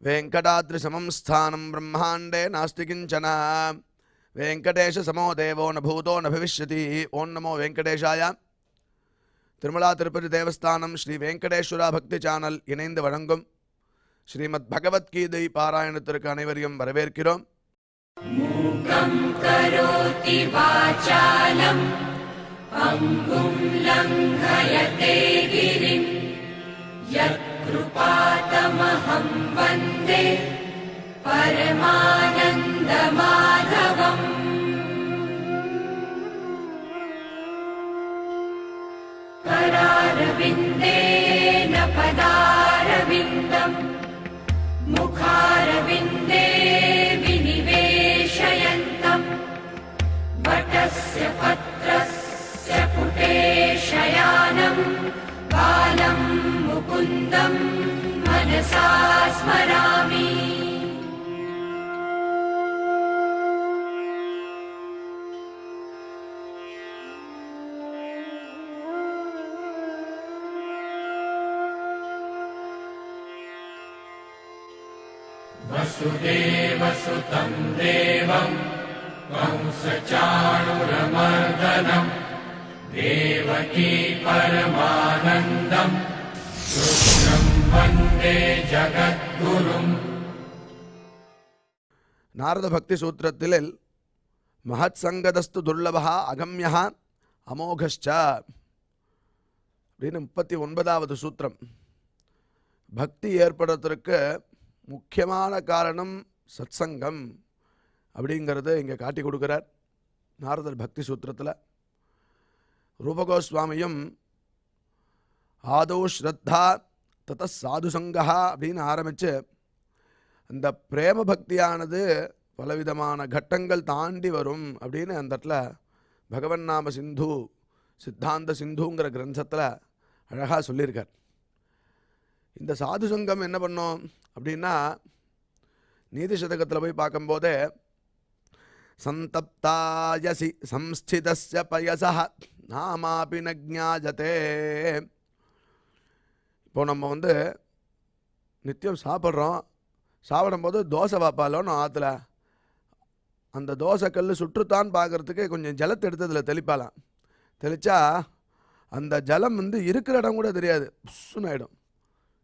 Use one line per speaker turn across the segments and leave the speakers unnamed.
वेंकटाद्रिसमं स्थानं ब्रह्मांडे नास्ति किंचन वेंकटेश समो देवो न भूतो न भविष्यति ओं नमो वेंकटेशाय திருமலா திருப்பதி தேவஸ்தானம் ஸ்ரீ வெங்கடேஸ்வரா பக்தி சேனல் இணைந்து வழங்கும் ஸ்ரீமத் பகவத்கீதை பாராயணத்திற்கு அனைவரையும் வரவேற்கிறோம்.
மூகம் கரோதி வாசாலம் அங்கும் லங்கயதே கிரிம் யத்கிருபாதமஹம் வந்தே பரமானந்த மாதவம். करारविन्देन पदारविन्दम् मुखारविन्दे विनिवेशयन्तम् वटस्य पत्रस्य पुटे शयानम् बालं मुकुन्दम् मनसा स्मरामि.
वसुदेवसुतं देवं कंसचाणूरमर्दनं देवकी परमानन्दं कृष्णं वन्दे जगद्गुरुम्.
நாரத பக்தி சூத்திரத்தில் மகத் சங்கதஸ்து துர்லபா அகம்யா அமோகஷ்ச அப்படின்னு 39வது சூத்திரம். பக்தி ஏற்படுறதற்கு முக்கியமான காரணம் சத்சங்கம் அப்படிங்கிறத இங்கே காட்டி கொடுக்குறார் நாரதர் பக்தி சூத்திரத்தில். ரூபகோஸ்வாமியும் ஆதோ ஸ்ரத்தா தத சாதுசங்கா அப்படின்னு ஆரம்பித்து அந்த பிரேம பக்தியானது பலவிதமான கட்டங்கள் தாண்டி வரும் அப்படின்னு அந்த இடத்துல பகவன் நாம சிந்து சித்தாந்த சிந்துங்கிற கிரந்தத்தில் அழகாக சொல்லியிருக்கார். இந்த சாதுசங்கம் என்ன பண்ணோம் அப்படின்னா நீதி சதகத்தில் போய் பார்க்கும்போதே சந்தப்தாயசி சம்ஸ்திதஸ்ய பயசா நாமாபி ந ஞாயதே. இப்போ நம்ம நித்தியம் சாப்பிடும்போது தோசை வாப்பாலோன்னு ஆற்றுல அந்த தோசை கல் சுற்றுத்தான் பார்க்குறதுக்கு கொஞ்சம் ஜலத்தை எடுத்து அதில் தெளிப்பாலாம். தெளித்தா அந்த ஜலம் இருக்கிற இடம் கூட தெரியாது, புஷ்ஷுன்னு ஆகிடும்,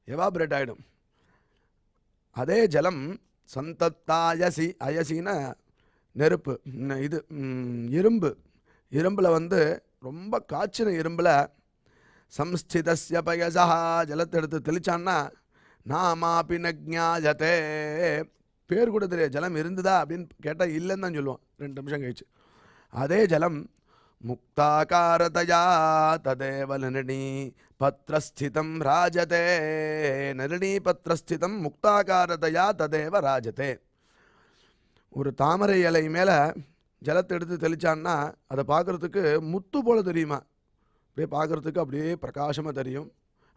எவாபரேட் ஆகிடும். அதே ஜலம் சந்தத்தாயசி, அயசின நெருப்பு, இது இரும்பில் ரொம்ப காய்ச்சின இரும்பில் சம்ஸ்திதஸ்ய பயசா ஜலத்தை எடுத்து தெளிச்சான்னா நாமாபி ந ஞாயதே, பேர் கூட தெரியாது, ஜலம் இருந்ததா அப்படின்னு கேட்டால் இல்லைன்னு தான் சொல்லுவோம் 2 நிமிஷம் கழிச்சு. அதே ஜலம் முக்தாகாரதயா ததேவ நிர்ணீ பத்ரஸ்திதம் ராஜதே, நிர்ணீ பத்ரஸ்திதம் முக்தாகாரதயா ததேவ ராஜதே. ஒரு தாமரை இலை மேலே ஜலத்தை எடுத்து தெளிச்சான்னா அதை பார்க்குறதுக்கு முத்து போல் தெரியுமா, அப்படியே பார்க்குறதுக்கு அப்படியே பிரகாசமாக தெரியும்.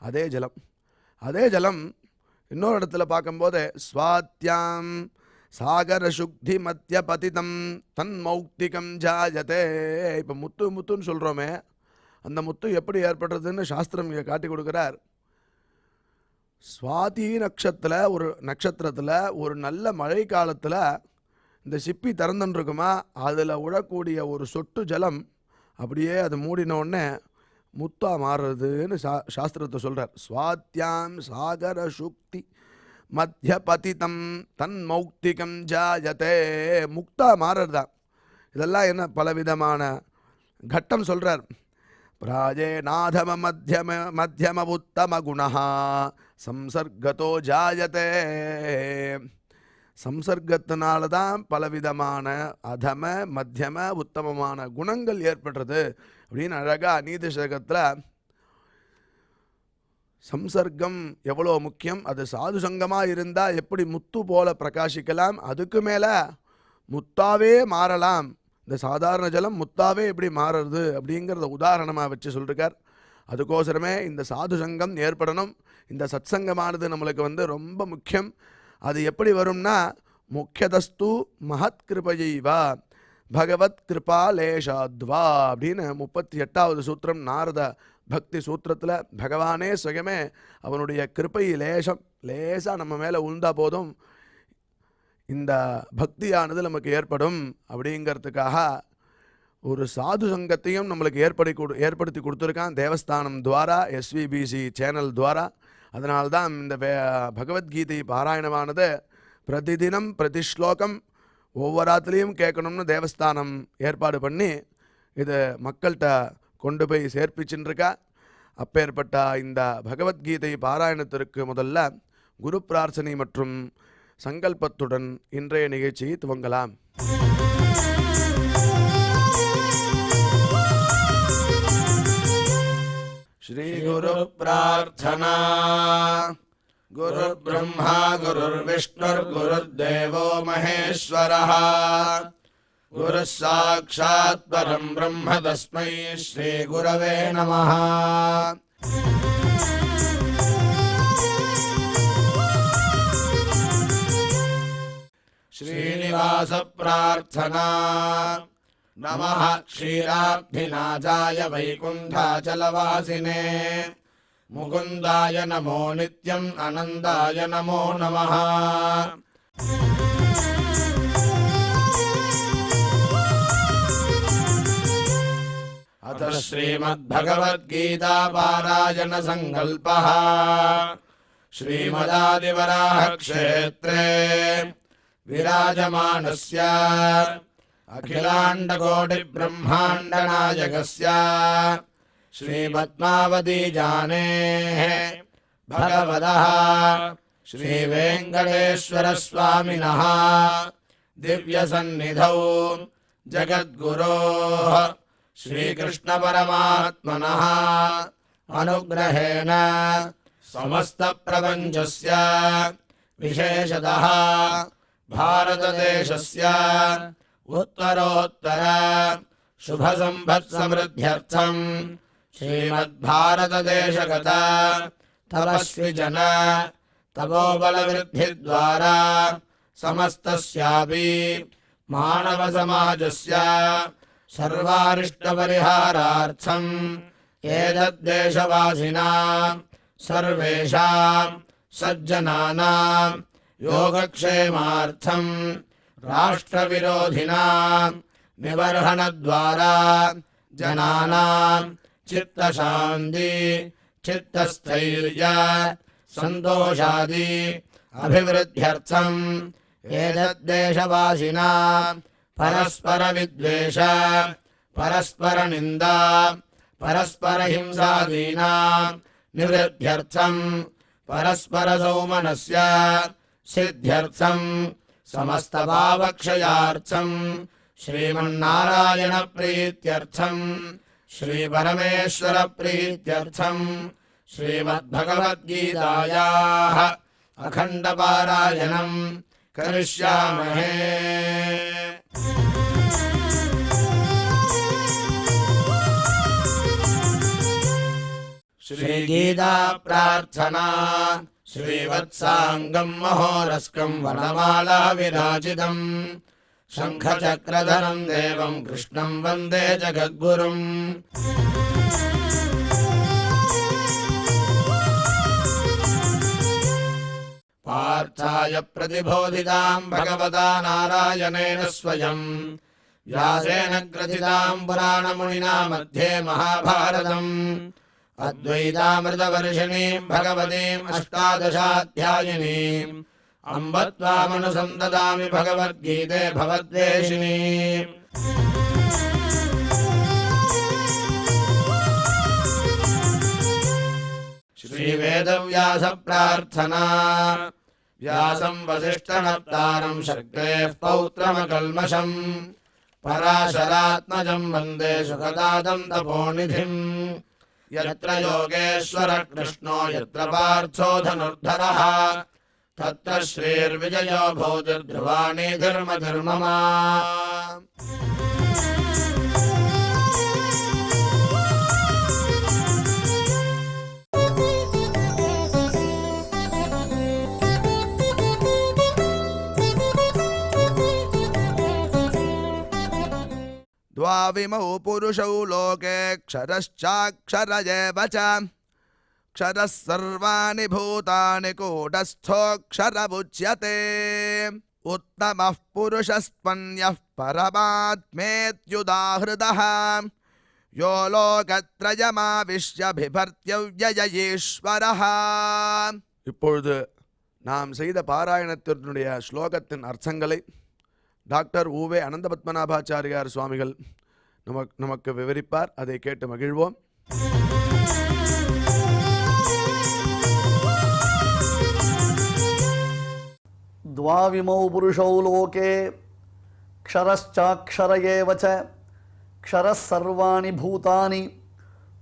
அதே ஜலம் இன்னொரு இடத்துல பார்க்கும்போது ஸ்வாத்யாம் சாகர சுக்தி மத்திய பதிதம் தன் மௌக்திகம் ஜாயதே. இப்போ முத்துன்னு சொல்கிறோமே, அந்த முத்து எப்படி ஏற்படுறதுன்னு சாஸ்திரம் இங்கே காட்டி கொடுக்குறார். சுவாதி நட்சத்திரத்தில் ஒரு நல்ல மழை காலத்தில் இந்த சிப்பி திறந்துன்னு இருக்குமா, அதில் விழக்கூடிய ஒரு சொட்டு ஜலம் அப்படியே அது மூடினோடனே முத்தா மாறுறதுன்னு சாஸ்திரத்தை சொல்கிறார். ஸ்வாத்யாம் சாகர சுக்தி மத்திய பதிதம் தன் மௌக்திகம் ஜாயதே, முக்தா மாறுறதுதான். இதெல்லாம் என்ன பலவிதமான கட்டம் சொல்கிறார். பிராஜே நாதம மத்தியம உத்தம குணா சம்சர்கதோ ஜாயதே. சம்சர்க்கத்தினால தான் பலவிதமான அதம மத்தியம உத்தமமான குணங்கள் ஏற்படுறது அப்படின்னு அழகாக நீதி சதகத்தில் சம்சர்க்கம் எவ்வளோ முக்கியம், அது சாது சங்கமாக இருந்தால் எப்படி முத்து போல பிரகாசிக்கலாம், அதுக்கு மேலே முத்தாவே மாறலாம். இந்த சாதாரண ஜலம் முத்தாவே எப்படி மாறுறது அப்படிங்கிறத உதாரணமாக வச்சு சொல்லிருக்கார். அதுக்கோசரமே இந்த சாது சங்கம் ஏற்படணும். இந்த சத்சங்கமானது நம்மளுக்கு ரொம்ப முக்கியம். அது எப்படி வரும்னா முக்கியதஸ்து மகத் கிருபையைவா பகவத் கிருபா லேஷாத்வா அப்படின்னு 38வது சூத்திரம் நாரத பக்தி சூத்திரத்தில் பகவானே சுயமே அவனுடைய கிருப்பை லேசாக நம்ம மேலே உழுந்தா போதும் இந்த பக்தியானது நமக்கு ஏற்படும் அப்படிங்கிறதுக்காக ஒரு சாது சங்கத்தையும் நம்மளுக்கு ஏற்படுத்தி கொடுத்துருக்கான் தேவஸ்தானம் துவாரா, SVBC சேனல் துவாரா. அதனால்தான் இந்த பகவத்கீதை பாராயணமானது பிரதிதினம் பிரதிஸ்லோகம் ஒவ்வொரு ஆத்துலேயும் கேட்கணும்னு தேவஸ்தானம் ஏற்பாடு பண்ணி இது மக்கள்கிட்ட கொண்டு போய் சேர்ப்பிச்சுருக்கா. அப்பேற்பட்ட இந்த பகவத்கீதை பாராயணத்திற்கு முதல்ல குரு பிரார்த்தனை மற்றும் சங்கல்பத்துடன் இன்றைய நிகழ்ச்சியை துவங்கலாம். ஸ்ரீ குரு பிரார்த்தனா. குரு பிரம்மா குருர் விஷ்ணுர் குருர்தேவோ மகேஸ்வரः குரு சாக்ஷாத் பரம் பிரம்ம தஸ்மை ஸ்ரீ குரவே நமः. ஸ்ரீனிவாச பிரார்த்தனா. நமः க்ஷீராப்திநாதாய வைகுண்டாச்சலவாசினே முகுந்தாய நமோ நித்யம் அனந்தாய நமோ நமः. अथ श्रीमद्भगवद्गीता पारायण संकल्पः. श्रीमदादिवराह क्षेत्रे विराजमानस्य अखिलाण्डकोटि ब्रह्माण्ड नायकस्य श्रीपद्मावतीजानेः भगवतः श्रीवेङ्कटेश्वर स्वामिनः दिव्यसन्निधौ जगद्गुरोः श्रीकृष्ण परमात्मनः अनुग्रहेण समस्त प्रपञ्चस्य विशेषतः भारतदेशस्य उत्तरोत्तर शुभसम्पत्समृद्ध्यर्थं श्रीमद्भारतदेशगत तपस्विजन तपोबलवृद्धिद्वारा समस्तस्यापि मानवसमाजस्य सर्वारिष्टपरिहारार्थम् एतद्देशवासिनां सर्वेषां सज्जनानां योगक्षेमार्थं राष्ट्रविरोधिनां निबर्हणद्वारा जनानां चित्तशान्ति चित्तस्थैर्य सन्तोषादि अभिवृद्ध्यर्थम् एतद्देशवासिनां परस्परविद्वेष परस्परनिन्दा परस्परहिंसादीनां निवृद्ध्यर्थं परस्परसौमनस्य सिद्ध्यर्थं समस्तपापक्षयार्थं श्रीमन्नारायणप्रीत्यर्थं श्रीपरमेश्वरप्रीत्यर्थं श्रीमद्भगवद्गीतायाः अखण्डपारायणं करिष्यामहे। श्रीगीता प्रार्थना। श्रीवत्साङ्गं महोरस्कं वनमाला विराजितं शङ्खचक्रधरं देवं कृष्णं वन्दे जगद्गुरुम्। पार्थाय प्रतिबोधितां भगवता नारायणेन स्वयं व्यासेन ग्रथितां पुराणमुनिना मध्ये महाभारतम् अद्वैतामृतवर्षिणीं भगवतीम् अष्टादशाध्यायिनीम् अम्ब त्वामनुसन्ददामि भगवद्गीते भवद्वेषिणीम्। श्रीवेदव्यास प्रार्थना। व्यासं वसिष्ठनप्तारं शक्तेः पौत्रमकल्मषम् पराशरात्मजं वन्दे सुखदातं तपोनिधिम्। यत्र योगेश्वर कृष्णो यत्र पार्थो धनुर्धरः तत्र श्रीर्विजयो भूतिर्ध्रुवाणि धर्मधर्ममा। द्वाविमौ पुरुषौ लोके क्षरश्चाक्षर एव च क्षरः सर्वाणि भूतानि कूटस्थोऽक्षर उच्यते उत्तमः पुरुषस्त्वन्यः परमात्मेत्युदाहृतः यो लोकत्रयमाविश्य बिभर्त्यव्यय ईश्वरः. இப்பொழுது நாம் செய்த பாராயணத்தினுடைய ஸ்லோகத்தின் அர்த்தங்களை டாக்டர் உவே அனந்த பத்மநாபாச்சாரியார் சுவாமிகள் நமக்கு விவரிப்பார். அதை கேட்டு மகிழ்வோம்.
द्वाविमौ पुरुषौ लोके क्षरश्चाक्षर एव च क्षरः सर्वाणि भूतानि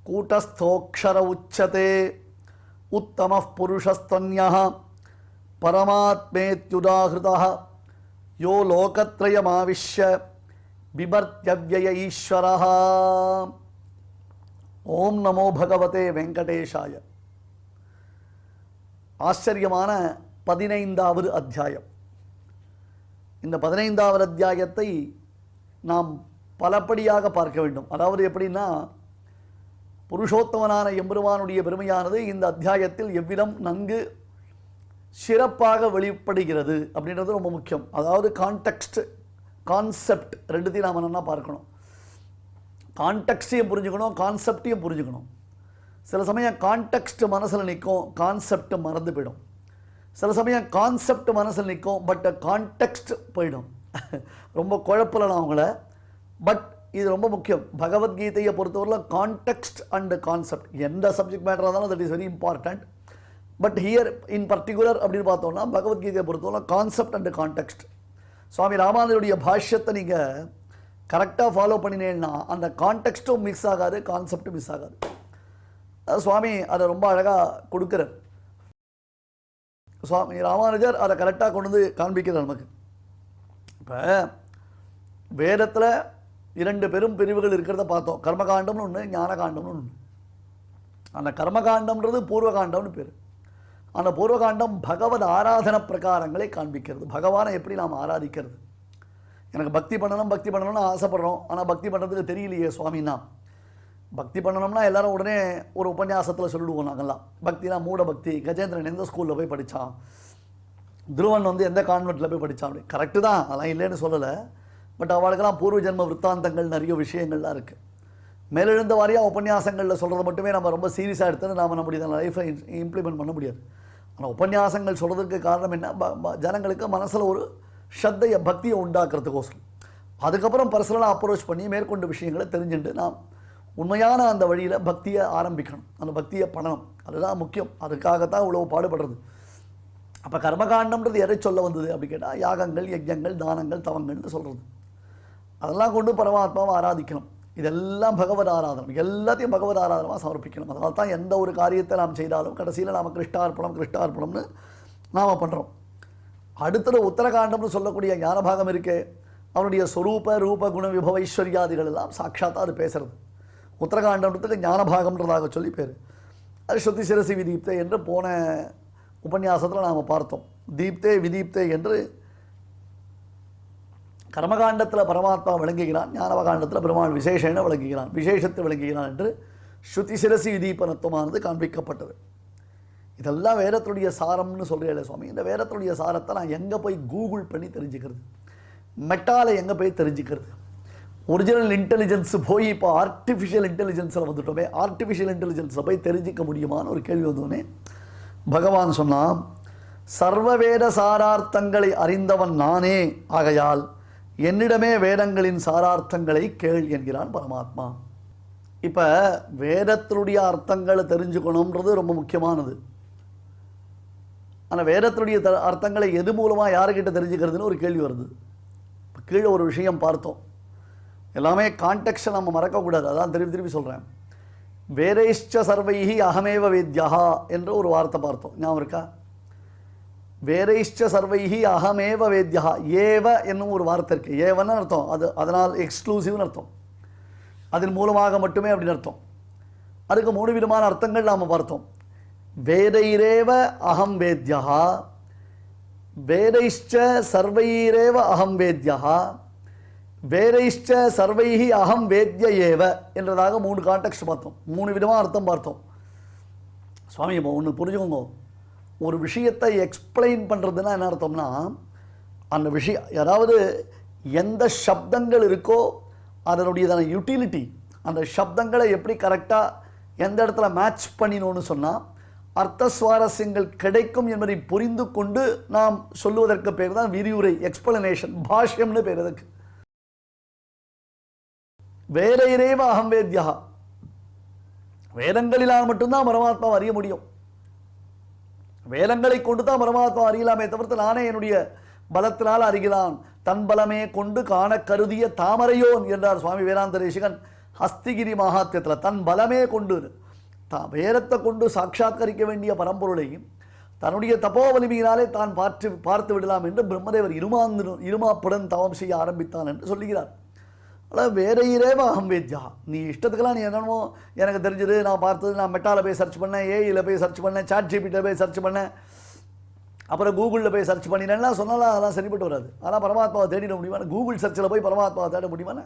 कूटस्थोऽक्षर उच्यते उत्तमः पुरुषस्त्वन्यः परमात्मेत्युदाहृतः यो लोकत्रयमाविश्य बिभर्त्यव्यय ईश्वरः. ओम नमो भगवते वेंकटेशाय. ஆச்சரியமான 15வது அத்தியாயம். இந்த 15வது அத்தியாயத்தை நாம் பலப்படியாக பார்க்க வேண்டும். அதாவது எப்படின்னா, புருஷோத்தமனான எம்பெருமானுடைய பெருமையானது இந்த அத்தியாயத்தில் எவ்விதம் நன்கு சிறப்பாக வெளிப்படுகிறது அப்படின்றது ரொம்ப முக்கியம். அதாவது கான்டெக்ஸ்ட், கான்செப்ட் ரெண்டுத்தையும் நாம் என்னென்னா பார்க்கணும். கான்டெக்ஸ்டையும் புரிஞ்சுக்கணும், கான்செப்டையும் புரிஞ்சுக்கணும். சில சமயம் கான்டெக்ஸ்ட் மனசில் நிற்கும், கான்செப்ட் மறந்து போயிடும். சில சமயம் கான்செப்ட் மனசில் நிற்கும், பட் கான்டெக்ஸ்ட் போயிடும். ரொம்ப குழப்பலாம் அவங்கள. பட் இது ரொம்ப முக்கியம். பகவத்கீதையை பொறுத்தவரையில் கான்டெக்ஸ்ட் அண்ட் கான்செப்ட் எந்த சப்ஜெக்ட் மேட்டராக இருந்தாலும் that is very important. But here in particular அப்படின்னு பார்த்தோம்னா பகவத்கீதையை பொறுத்தவரை கான்செப்ட் அண்ட் கான்டெக்ஸ்ட். சுவாமி ராமானுஜருடைய பாஷ்யத்தை நீங்கள் கரெக்டாக ஃபாலோ பண்ணினேன்னா அந்த கான்டெக்ஸ்ட்டும் மிஸ் ஆகாது, கான்செப்டும் மிஸ் ஆகாது. சுவாமி அதை ரொம்ப அழகாக கொடுக்குறார். சுவாமி ராமானுஜர் அதை கரெக்டாக கொண்டு வந்து காண்பிக்கிறார் நமக்கு. இப்போ வேதத்தில் 2 பெரும் பிரிவுகள் இருக்கிறத பார்த்தோம். கர்மகாண்டம்னு ஒன்று, ஞானகாண்டம்னு ஒன்று. அந்த கர்மகாண்டம்ன்றது பூர்வகாண்டம்னு பேர். அந்த பூர்வகாண்டம் பகவத் ஆராதன பிரகாரங்களை காண்பிக்கிறது. பகவானை எப்படி நாம் ஆராதிக்கிறது. எனக்கு பக்தி பண்ணணும்னு ஆசைப்படுறோம். ஆனால் பக்தி பண்ணுறதுக்கு தெரியலையே சுவாமின்னா. பக்தி பண்ணணும்னா எல்லாரும் உடனே ஒரு உபன்யாசத்தில் சொல்லிடுவோம். நாங்கள்லாம் பக்தினா மூட பக்தி. கஜேந்திரன் எந்த ஸ்கூலில் போய் படித்தான், துருவன் எந்த கான்வெண்ட்டில் போய் படித்தான் அப்படி. கரெக்டு தான், அதெல்லாம் இல்லைன்னு சொல்லலை. பட் அவளுக்கெல்லாம் பூர்வ ஜென்ம விற்த்தாந்தங்கள் நிறைய விஷயங்கள்லாம் இருக்குது. மேலெழுந்த வாரியாக உபன்யாசங்களில் சொல்கிறது மட்டுமே நம்ம ரொம்ப சீரியஸாக எடுத்து நாம் நம்முடைய லைஃப்பை இம்ப்ளிமெண்ட் பண்ண முடியாது. ஆனால் உபன்யாசங்கள் சொல்கிறதுக்கு காரணம் என்ன, ஜனங்களுக்கு மனசில் ஒரு ஸ்ரத்தையை பக்தியை உண்டாக்குறதுக்கோசரம். அதுக்கப்புறம் பர்சனலாக அப்ரோச் பண்ணி மேற்கொண்டு விஷயங்களை தெரிஞ்சுட்டு நாம் உண்மையான அந்த வழியில் பக்தியை ஆரம்பிக்கணும், அந்த பக்தியை பண்ணணும். அதுதான் முக்கியம். அதுக்காகத்தான் இவ்வளோ பாடுபடுறது. அப்போ கர்மகாண்டம்ன்றது எதை சொல்ல வந்தது அப்படி கேட்டால் யாகங்கள், யஜ்ஞங்கள், தானங்கள், தவங்கள்னு சொல்கிறது. அதெல்லாம் கொண்டு பரமாத்மாவை ஆராதிக்கணும். இதெல்லாம் பகவத் ஆராதனம். எல்லாத்தையும் பகவத் ஆராதனமாக சமர்ப்பிக்கணும். அதனால தான் எந்த ஒரு காரியத்தை நாம் செய்தாலும் கடைசியில் நாம் கிருஷ்டார்ப்பணம்னு நாம் பண்ணுறோம். அடுத்தது உத்தரகாண்டம்னு சொல்லக்கூடிய ஞானபாகம் இருக்கே, அவனுடைய ஸ்வரூப ரூப குண விபவ ஐஸ்வர்யாதிகள் எல்லாம் சாட்சாத்தாக அது பேசுறது. உத்தரகாண்டம்ன்றதுக்கு ஞானபாகம்ன்றதாக சொல்லி பேர். அது ஸ்ருதி சிரசி விதீப்தே என்று போன உபன்யாசத்தில் நாம் பார்த்தோம். தீப்தே விதீப்தே என்று கர்மகாண்டத்தில் பரமாத்மா விளங்குகிறான், ஞானவகாண்டத்தில் பெருமாள் விசேஷன விளங்குகிறான், விசேஷத்தை விளங்குகிறான் என்று ஸ்ருதி சிரசி விதீபனத்துவமானது காண்பிக்கப்பட்டது. இதெல்லாம் வேதத்துடைய சாரம்னு சொல்கிறேன் சுவாமி. இந்த வேதத்துடைய சாரத்தை நான் எங்கே போய் கூகுள் பண்ணி தெரிஞ்சுக்கிறது, மெட்டாவில் எங்கே போய் தெரிஞ்சுக்கிறது? ஒரிஜினல் இன்டெலிஜென்ஸ் போய் இப்போ ஆர்டிஃபிஷியல் இன்டெலிஜென்ஸில் வந்துட்டோமே, ஆர்டிஃபிஷியல் இன்டெலிஜென்ஸில் போய் தெரிஞ்சிக்க முடியுமான்னு ஒரு கேள்வி வந்தோடனே பகவான் சொன்னான், சர்வவேத சாரார்த்தங்களை அறிந்தவன் நானே, ஆகையால் என்னிடமே வேதங்களின் சாரார்த்தங்களை கேள் என்கிறான் பரமாத்மா. இப்போ வேதத்தினுடைய அர்த்தங்களை தெரிஞ்சுக்கணுன்றது ரொம்ப முக்கியமானது. ஆனால் வேதத்தினுடைய அர்த்தங்களை எது மூலமாக யாருக்கிட்ட தெரிஞ்சுக்கிறதுன்னு ஒரு கேள்வி வருது. இப்போ கீழே ஒரு விஷயம் பார்த்தோம். எல்லாமே கான்டெக்ஸ்டை நம்ம மறக்கக்கூடாது. அதான் திருப்பி சொல்கிறேன். வேதைஷ்ட சர்வைஹி அகமேவ வேத்யா என்ற ஒரு வார்த்தை பார்த்தோம், ஞாபகம் இருக்கா? வேதைஷ்ட சர்வைஹி அகமேவ வேத்யா. ஏவ என்னும் ஒரு வார்த்தை இருக்குது. ஏவன்னு அர்த்தம், அது அதனால் எக்ஸ்க்ளூசிவ்னு அர்த்தம், அதன் மூலமாக மட்டுமே அப்படின்னு அர்த்தம். அதுக்கு 3 விதமான அர்த்தங்கள் நாம் பார்த்தோம். வேதைரேவ அகம் வேத்யா, வேதைஷ்ட சர்வைரேவ அகம் வேத்யா, வேரைஷ்ட சர்வைஹி அகம் வேத்ய ஏவ என்றதாக 3 கான்டெக்ஸ்ட் பார்த்தோம், 3 விதமாக அர்த்தம் பார்த்தோம். சுவாமி இப்போ ஒன்று புரிஞ்சுக்கோங்க, ஒரு விஷயத்தை எக்ஸ்பிளைன் பண்ணுறதுன்னா என்ன அர்த்தம்னா, அந்த விஷயம் அதாவது எந்த சப்தங்கள் இருக்கோ அதனுடையதான யூட்டிலிட்டி, அந்த சப்தங்களை எப்படி கரெக்டாக எந்த இடத்துல மேட்ச் பண்ணினோன்னு சொன்னால் அர்த்த சுவாரஸ்யங்கள் கிடைக்கும் என்பதை புரிந்து கொண்டு நாம் சொல்லுவதற்கு பேர் தான் விரிவுரை, எக்ஸ்பிளனேஷன், பாஷ்யம்னு பேர். அதுக்கு வேற இறைவ அகம் வேத்யா, வேதங்களினால் மட்டும்தான் பரமாத்மாவை அறிய முடியும். வேதங்களை கொண்டு தான் பரமாத்மா அறியலாமே தவிர்த்து நானே என்னுடைய பலத்தினால் அறிகிறான், தன் பலமே கொண்டு காண கருதிய தாமரையோன் என்றார் சுவாமி வேதாந்த தேசிகன் ஹஸ்திகிரி மகாத்தியத்தில். தன் பலமே கொண்டு வேதத்தை கொண்டு சாட்சாத்கரிக்க வேண்டிய பரம்பொருளை தன்னுடைய தபோவலிமையினாலே தான் பார்த்து விடலாம் என்று பிரம்மதேவர் இருமாப்புடன் தவம் செய்ய ஆரம்பித்தான் என்று சொல்லுகிறார். ஆனால் வேற இரேவ அகம் வேத்யா, நீ இஷ்டத்துக்கெல்லாம் நீ என்னமோ எனக்கு தெரிஞ்சது, நான் பார்த்தது, நான் மெட்டாவில் போய் சர்ச் பண்ணேன், ஏஐயில் போய் சர்ச் பண்ணேன், சாட் ஜிபிடியில் போய் சர்ச் பண்ணேன், அப்புறம் கூகுளில் போய் சர்ச் பண்ணினேன்னா சொன்னாலும் அதெல்லாம் சரிப்பட்டு வராது. ஆனால் பரமாத்மாவை தேடிட முடியுமாண்ணே? கூகுள் சர்ச்சில் போய் பரமாத்மாவை தேட முடியுமாண்ணே?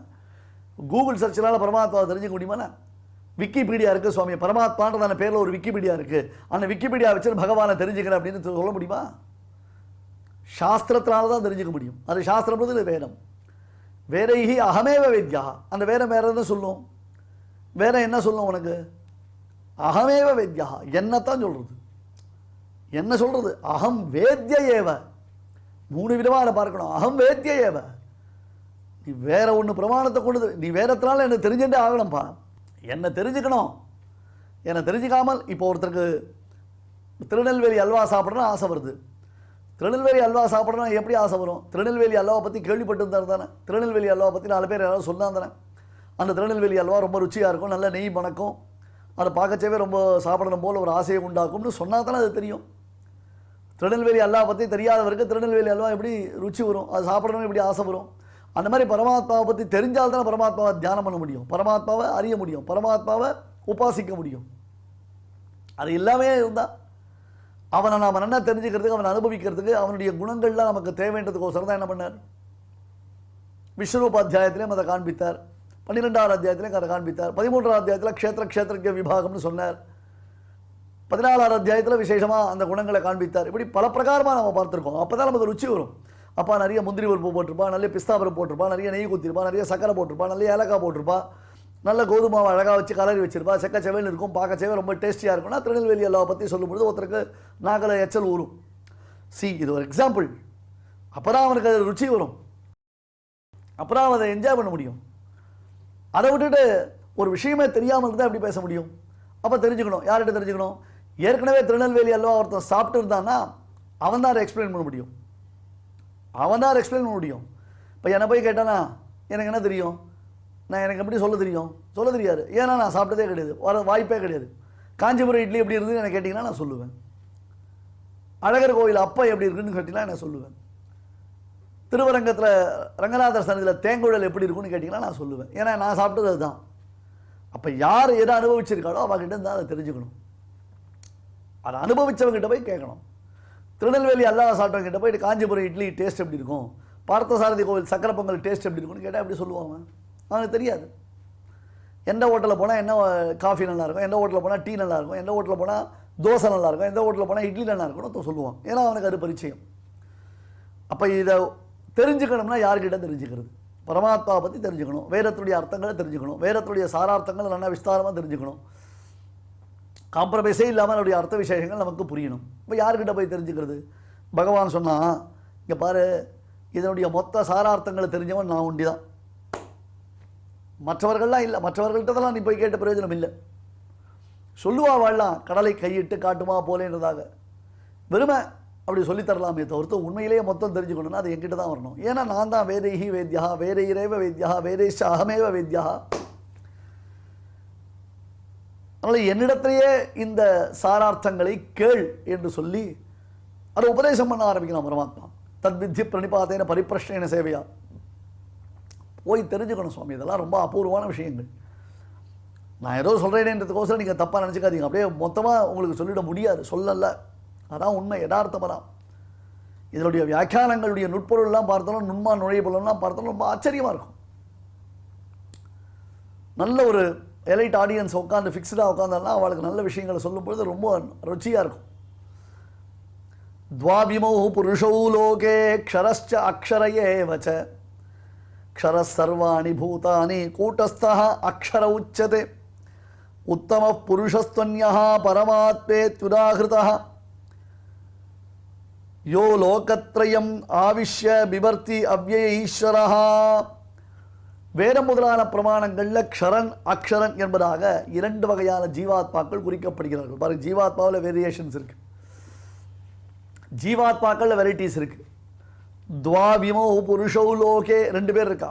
கூகுள் சர்ச்சினால் பரமாத்மாவை தெரிஞ்சுக்க முடியுமாண்ணே? விக்கிபீடியா இருக்குது சுவாமி, பரமாத்மான்றதான பேரில் ஒரு விக்கிபீடியா இருக்குது, அந்த விக்கிபீடியா வச்சு பகவானை தெரிஞ்சுக்கிறேன் அப்படின்னு சொல்ல முடியுமா? சாஸ்திரத்தினால தான் தெரிஞ்சுக்க முடியும். அது சாஸ்திரம்ன்றது வேதம். வேறைஹி அகமேவ வேத்யா, அந்த வேதம் வேற என்ன சொல்லும்? வேற என்ன சொல்லும் உனக்கு? அகமேவ வேத்யா, என்னத்தான் சொல்றது. என்ன சொல்றது? அகம் வேத்ய ஏவ. 3 விதமாக பார்க்கணும். அகம் வேத்ய ஏவ, நீ வேற ஒன்று பிரமாணத்தை கொண்டு நீ வேதத்தினால என்ன தெரிஞ்சுட்டே ஆகணும்ப்பா, என்ன தெரிஞ்சுக்கணும். என்னை தெரிஞ்சுக்காமல் இப்போ ஒருத்தருக்கு திருநெல்வேலி அல்வா சாப்பிடணும்னு ஆசை வருது. திருநெல்வேலி அல்வா சாப்பிடணும் எப்படி ஆசை வரும்? திருநெல்வேலி அல்வாவை பற்றி கேள்விப்பட்டு இருந்தார் தானே, திருநெல்வேலி அல்வா பற்றி 4 பேர் யாராவது சொன்னா தானே, அந்த திருநெல்வேலி அல்வா ரொம்ப ருச்சியாக இருக்கும், நல்ல நெய் மணக்கும், அதை பார்க்கச்சவே ரொம்ப சாப்பிடணும் போல் ஒரு ஆசையை உண்டாக்கும்னு சொன்னால் தானே அது தெரியும். திருநெல்வேலி அல்வா பற்றி தெரியாதவருக்கு திருநெல்வேலி அல்வா எப்படி ருச்சி வரும், அது சாப்பிடணும் எப்படி ஆசை வரும்? அந்த மாதிரி பரமாத்மாவை பற்றி தெரிஞ்சால் தானே பரமாத்மாவை தியானம் பண்ண முடியும், பரமாத்மாவை அறிய முடியும், பரமாத்மாவை உபாசிக்க முடியும். அது எல்லாமே இருந்தால் அவனை நாம் நல்லா தெரிஞ்சுக்கிறதுக்கு, அவனை அனுபவிக்கிறதுக்கு, அவனுடைய குணங்கள்லாம் நமக்கு தேவைன்றதுக்கோசரம் தான் என்ன பண்ணார்? விஸ்வரூபாத்தியாயத்திலையும் அதை காண்பித்தார், 12ஆவது அத்தியாயத்திலையும் அதை காண்பித்தார், 13ஆவது அத்தியாயத்தில் க்ஷேத்திர விபாகம்னு சொன்னார், 14ஆவது அத்தியாயத்தில் விசேஷமாக அந்த குணங்களை காண்பித்தார். இப்படி பல பிரகாரமாக நம்ம பார்த்துருக்கோம். அப்போ தான் நமக்கு ருச்சி வரும். அப்பா நிறைய முந்திரி பருப்பு போட்டிருப்பா, நல்ல பிஸ்தா பருப்பு போட்டிருப்பா, நிறைய நெய் குத்திருப்பா, நிறைய சக்கரை போட்டிருப்பா, நல்ல ஏலக்காய் போட்டிருப்பா, நல்ல கோதுமாவை அழகாக வச்சு கலரி வச்சிருப்பா, செக்க செவையில் இருக்கும், பார்க்கச்சவே ரொம்ப டேஸ்டியாக இருக்கும்னா திருநெல்வேலி அல்வாவை பற்றி சொல்லும்பொழுது ஒருத்தருக்கு நாக்கில் எச்சல் ஊறும். இது ஒரு எக்ஸாம்பிள். அப்புறம் அவனுக்கு அது ருச்சி வரும், அப்புறம் அதை என்ஜாய் பண்ண முடியும். அதை விட்டுட்டு ஒரு விஷயமே தெரியாமல் இருந்தால் எப்படி பேச முடியும்? அப்போ தெரிஞ்சுக்கணும். யார்கிட்ட தெரிஞ்சுக்கணும்? ஏற்கனவே திருநெல்வேலி அல்வா ஒருத்தன் சாப்பிட்டு இருந்தான்னா அவன் தான் அதை எக்ஸ்பிளைன் பண்ண முடியும், அவன் தான் எக்ஸ்பிளைன் பண்ண முடியும். இப்போ என்னை போய் கேட்டானா எனக்கு என்ன தெரியும், நான் எனக்கு எப்படி சொல்ல தெரியும்? சொல்ல தெரியாது. ஏன்னா நான் சாப்பிட்டதே கிடையாது, வர வாய்ப்பே கிடையாது. காஞ்சிபுரம் இட்லி எப்படி இருக்குதுன்னு எனக்கு கேட்டிங்கன்னா நான் சொல்லுவேன். அழகர் கோவில் அப்பா எப்படி இருக்குன்னு கேட்டிங்கன்னா நான் சொல்லுவேன். திருவரங்கத்தில் ரங்கநாதர் சன்னதியில் தேங்குழல் எப்படி இருக்குன்னு கேட்டிங்கன்னா நான் சொல்லுவேன். ஏன்னா நான் சாப்பிட்டது அதுதான். அப்போ யார் எதை அனுபவிச்சிருக்காளோ அவகிட்ட இருந்தால் அதை தெரிஞ்சுக்கணும், அதை அனுபவித்தவங்கிட்ட போய் கேட்கணும். திருநெல்வேலி அல்வா சாப்பிட்டவங்கிட்ட போயிட்டு காஞ்சிபுரம் இட்லி டேஸ்ட் எப்படி இருக்கும், பார்த்தசாரதி கோவில் சக்கரை பொங்கல் டேஸ்ட் எப்படி இருக்குன்னு கேட்டால் எப்படி சொல்லுவாங்க? அவனுக்கு தெரியாது. எந்த ஹோட்டலில் போனால் என்ன காஃபி நல்லாயிருக்கும், எந்த ஹோட்டலில் போனால் டீ நல்லாயிருக்கும், எந்த ஹோட்டலில் போனால் தோசை நல்லாயிருக்கும், எந்த ஹோட்டலில் போனால் இட்லி நல்லாயிருக்கும்னு சொல்லுவான். ஏன்னா அவனுக்கு அது பரிச்சயம். அப்போ இதை தெரிஞ்சுக்கணும்னா யார்கிட்ட தெரிஞ்சுக்கிறது? பரமாத்மாவை பற்றி தெரிஞ்சுக்கணும், வேதத்துடைய அர்த்தங்களை தெரிஞ்சுக்கணும், வேதத்துடைய சாரார்த்தங்கள் நல்லா விஸ்தாரமாக தெரிஞ்சுக்கணும், காம்ப்ரமைஸே இல்லாமல் அதனுடைய அர்த்த விசேஷங்கள் நமக்கு புரியணும். இப்போ யார்கிட்ட போய் தெரிஞ்சுக்கிறது? பகவான் சொன்னால் இங்கே பாரு, இதனுடைய மொத்த சாரார்த்தங்களை தெரிஞ்சவன் நான் உண்டி தான், மற்றவர்கள்லாம் இல்லை. மற்றவர்கள்ட்டதெல்லாம் நீ போய் கேட்ட பிரயோஜனம் இல்லை. சொல்லுவா வாழலாம், கடலை கையிட்டு காட்டுமா போலேன்றதாக வெறுமை அப்படி சொல்லித்தரலாமே தவிர்த்து உண்மையிலேயே மொத்தம் தெரிஞ்சுக்கணும்னா அது என்கிட்ட தான் வரணும். ஏன்னா நான் தான் வேதைஹி வேத்யா, வேற இறைவ வேத்யா, வேதேஷ அகமேவ வேத்யா. அதனால் என்னிடத்திலேயே இந்த சாரார்த்தங்களை கேள் என்று சொல்லி அதை உபதேசம் பண்ண ஆரம்பிக்கலாம் பரமாத்மா. தத்வித்தி பிரணிபாத்தேன பரிப்பிரஷ்னேன சேவையா. போய் தெரிஞ்சுக்கணும் சுவாமி, இதெல்லாம் ரொம்ப அபூர்வமான விஷயங்கள். நான் ஏதோ சொல்கிறேனேன்றதுக்கோசரம் நீங்கள் தப்பாக நினச்சிக்காதீங்க. அப்படியே மொத்தமாக உங்களுக்கு சொல்லிட முடியாது, சொல்லலை. அதான் உண்மை, யதார்த்தமாக. இதனுடைய வியாக்கியானங்களுடைய நுட்பொருள்லாம் பார்த்தாலும், நுண்மா நுழைய பொருள்லாம் பார்த்தாலும் ரொம்ப ஆச்சரியமாக இருக்கும். நல்ல ஒரு எலைட் ஆடியன்ஸ் உட்காந்து ஃபிக்ஸ்டாக உட்காந்தாலும் அவளுக்கு நல்ல விஷயங்களை சொல்லும்பொழுது ரொம்ப ருச்சியாக இருக்கும். द्वाविमौ पुरुषौ लोके क्षरश्च अक्षर एव च क्षरः सर्वाणि भूतानि कूटस्थः अक्षर उच्यते उत्तमः पुरुषस्त्वन्यः परमात्मेत्युदाहृतः यो लोकत्रयम् आविश्य बिभर्ति अव्यय ईश्वरः. வேதம் முதலான பிரமாணங்களில் க்ஷரன் அக்ஷரன் என்பதாக 2 வகையான ஜீவாத்மாக்கள் குறிக்கப்படுகிறார்கள். பாருங்க, ஜீவாத்மாவில் வேரியேஷன்ஸ் இருக்குது, ஜீவாத்மாக்களில் வெரைட்டிஸ் இருக்குது. துவாவிமோ புருஷோ லோகே 2 பேர் இருக்கா.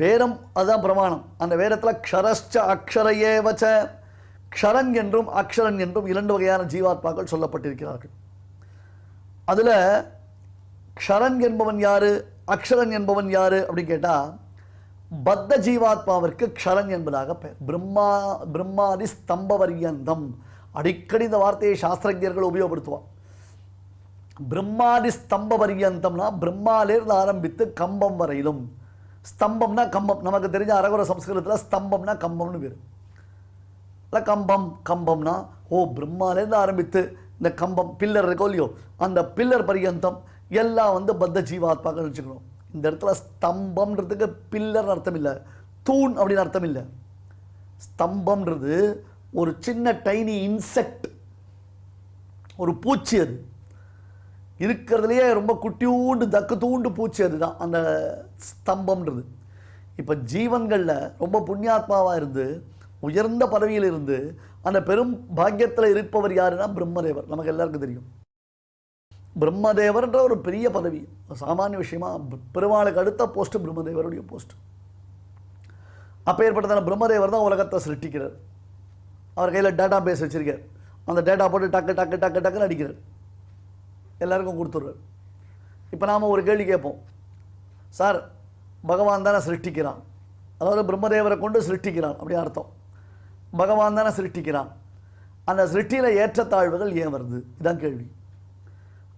வேதம் அதுதான் பிரமாணம். அந்த வேதத்தில் க்ஷரஸ்ச அக்ஷரையே வச்ச க்ஷரன் என்றும் அக்ஷரன் என்றும் 2 வகையான ஜீவாத்மாக்கள் சொல்லப்பட்டிருக்கிறார்கள். அதில் க்ஷரன் என்பவன் யாரு, அக்ஷரன் என்பவன் யாரு அப்படின்னு கேட்டால், பத்த ஜீவாத்மாவிற்கு க்ஷரன் என்பதாக பெயர். பிரம்மாதி ஸ்தம்பவரியந்தம், அடிக்கடி இந்த வார்த்தையை சாஸ்திரஜர்கள் உபயோகப்படுத்துவார். பிரம்மாதி ஸ்தம்ப பரியந்தம்னா பிரம்மாலேருந்து ஆரம்பித்து கம்பம் வரையிலும். ஸ்தம்பம்னா கம்பம், நமக்கு தெரிஞ்ச அரகுர சம்ஸ்கிருதத்தில் ஸ்தம்பம்னா கம்பம்னு பேர். இல்லை கம்பம், கம்பம்னா பிரம்மாலேருந்து ஆரம்பித்து இந்த கம்பம் பில்லர் இருக்கோ இல்லையோ, அந்த பில்லர் பரியந்தம் எல்லாம் பத்த ஜீவாத்மாக்கள் வச்சுக்கணும். இந்த இடத்துல ஸ்தம்பம்ன்றதுக்கு பில்லர் அர்த்தம் இல்லை, தூண் அப்படின்னு அர்த்தம் இல்லை. ஸ்தம்பம்ன்றது ஒரு சின்ன டைனி இன்செக்ட், ஒரு பூச்சி. அது இருக்கிறதுலையே ரொம்ப குட்டியூண்டு தக்கு தூண்டு பூச்சி, அதுதான் அந்த ஸ்தம்பம்ன்றது. இப்போ ஜீவன்களில் ரொம்ப புண்ணியாத்மாவாக இருந்து உயர்ந்த பதவியில் இருந்து அந்த பெரும் பாக்கியத்தில் இருப்பவர் யாருன்னா பிரம்மதேவர். நமக்கு எல்லாருக்கும் தெரியும், பிரம்மதேவர்ன்ற ஒரு பெரிய பதவி, சாமானிய விஷயமா. பெருமாளுக்கு அடுத்த போஸ்ட் பிரம்மதேவருடைய போஸ்ட். அப்போ ஏற்பட்டதான பிரம்மதேவர் தான் உலகத்தை சிருஷ்டிக்கிறார். அவர் கையில் டேட்டா பேஸ் வச்சிருக்கார். அந்த டேட்டா போட்டு டக்கு டக்கு டக்கு டக்குன்னு அடிக்கிறார், எல்லாருக்கும் கொடுத்துட்றார். இப்போ நாம் ஒரு கேள்வி கேட்போம், சார் பகவான் தானே சிருஷ்டிக்கிறான், அதாவது பிரம்மதேவரை கொண்டு சிருஷ்டிக்கிறான் அப்படின்னு அர்த்தம். பகவான் தானே சிருஷ்டிக்கிறான், அந்த சிருஷ்டியில் ஏற்றத்தாழ்வுகள் ஏன் வருது, இதுதான் கேள்வி.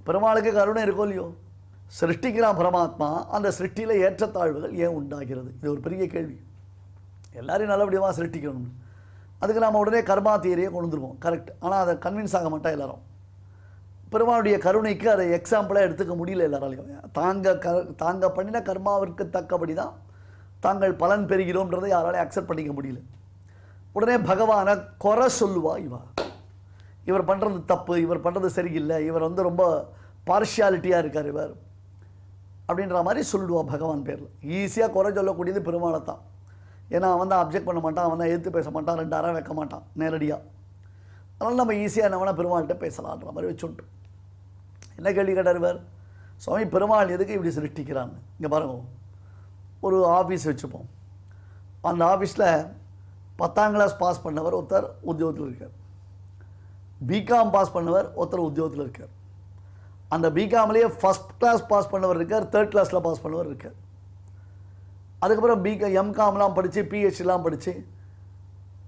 பெருமாளுக்கு கருணை இருக்கோ இல்லையோ, சிருஷ்டிக்கிறான் பரமாத்மா, அந்த சிருஷ்டியில் ஏற்றத்தாழ்வுகள் ஏன் உண்டாகிறது, இது ஒரு பெரிய கேள்வி. எல்லாரையும் நல்லபடியாக சிருஷ்டிக்கணும், அதுக்கு நாம் உடனே கர்மா தியரியை கொண்டு வந்துருவோம், கரெக்ட். ஆனால் அதை கன்வின்ஸ் ஆக மாட்டா எல்லாரும். பெருமாளுடைய கருணைக்கு அதை எக்ஸாம்பிளாக எடுத்துக்க முடியல எல்லாராலையும். தாங்க பண்ணின கர்மாவிற்கு தக்கபடி தான் தாங்கள் பலன் பெறுகிறோன்றதை யாராலையும் அக்செப்ட் பண்ணிக்க முடியல. உடனே பகவானை குறை சொல்லுவா இவர் பண்ணுறது தப்பு, இவர் பண்ணுறது சரியில்லை, இவர் ரொம்ப பார்ஷியாலிட்டியாக இருக்கார் இவர் அப்படின்ற மாதிரி சொல்லிடுவான் பகவான் பேரில். ஈஸியாக குறை சொல்லக்கூடியது பெருமாளை தான். ஏன்னா அவன் தான் அப்ஜெக்ட் பண்ண மாட்டான், அவன் தான் எதிர்த்து பேச மாட்டான், 2 அறம் வைக்க மாட்டான் நேரடியாக. அதனால் நம்ம ஈஸியாக என்ன வேணால் பெருமாள்கிட்ட பேசலான்ற மாதிரி வச்சுட்டு. என்ன கேள்வி கேட்டார் இவர், சுவாமி பெருமாள் எதுக்கு இப்படி சிருஷ்டிக்கிறான்னு. இங்கே பாருங்க, ஒரு ஆஃபீஸ் வச்சுப்போம். அந்த ஆஃபீஸில் 10ஆம் கிளாஸ் பாஸ் பண்ணவர் ஒருத்தர் உத்தியோகத்தில் இருக்கார், பிகாம் பாஸ் பண்ணவர் ஒருத்தர் உத்தியோகத்தில் இருக்கார். அந்த பிகாம்லேயே ஃபஸ்ட் கிளாஸ் பாஸ் பண்ணவர் இருக்கார், 3rd கிளாஸில் பாஸ் பண்ணவர் இருக்கார். அதுக்கப்புறம் எம்காம்லாம் படித்து பிஹெச்டிலாம் படித்து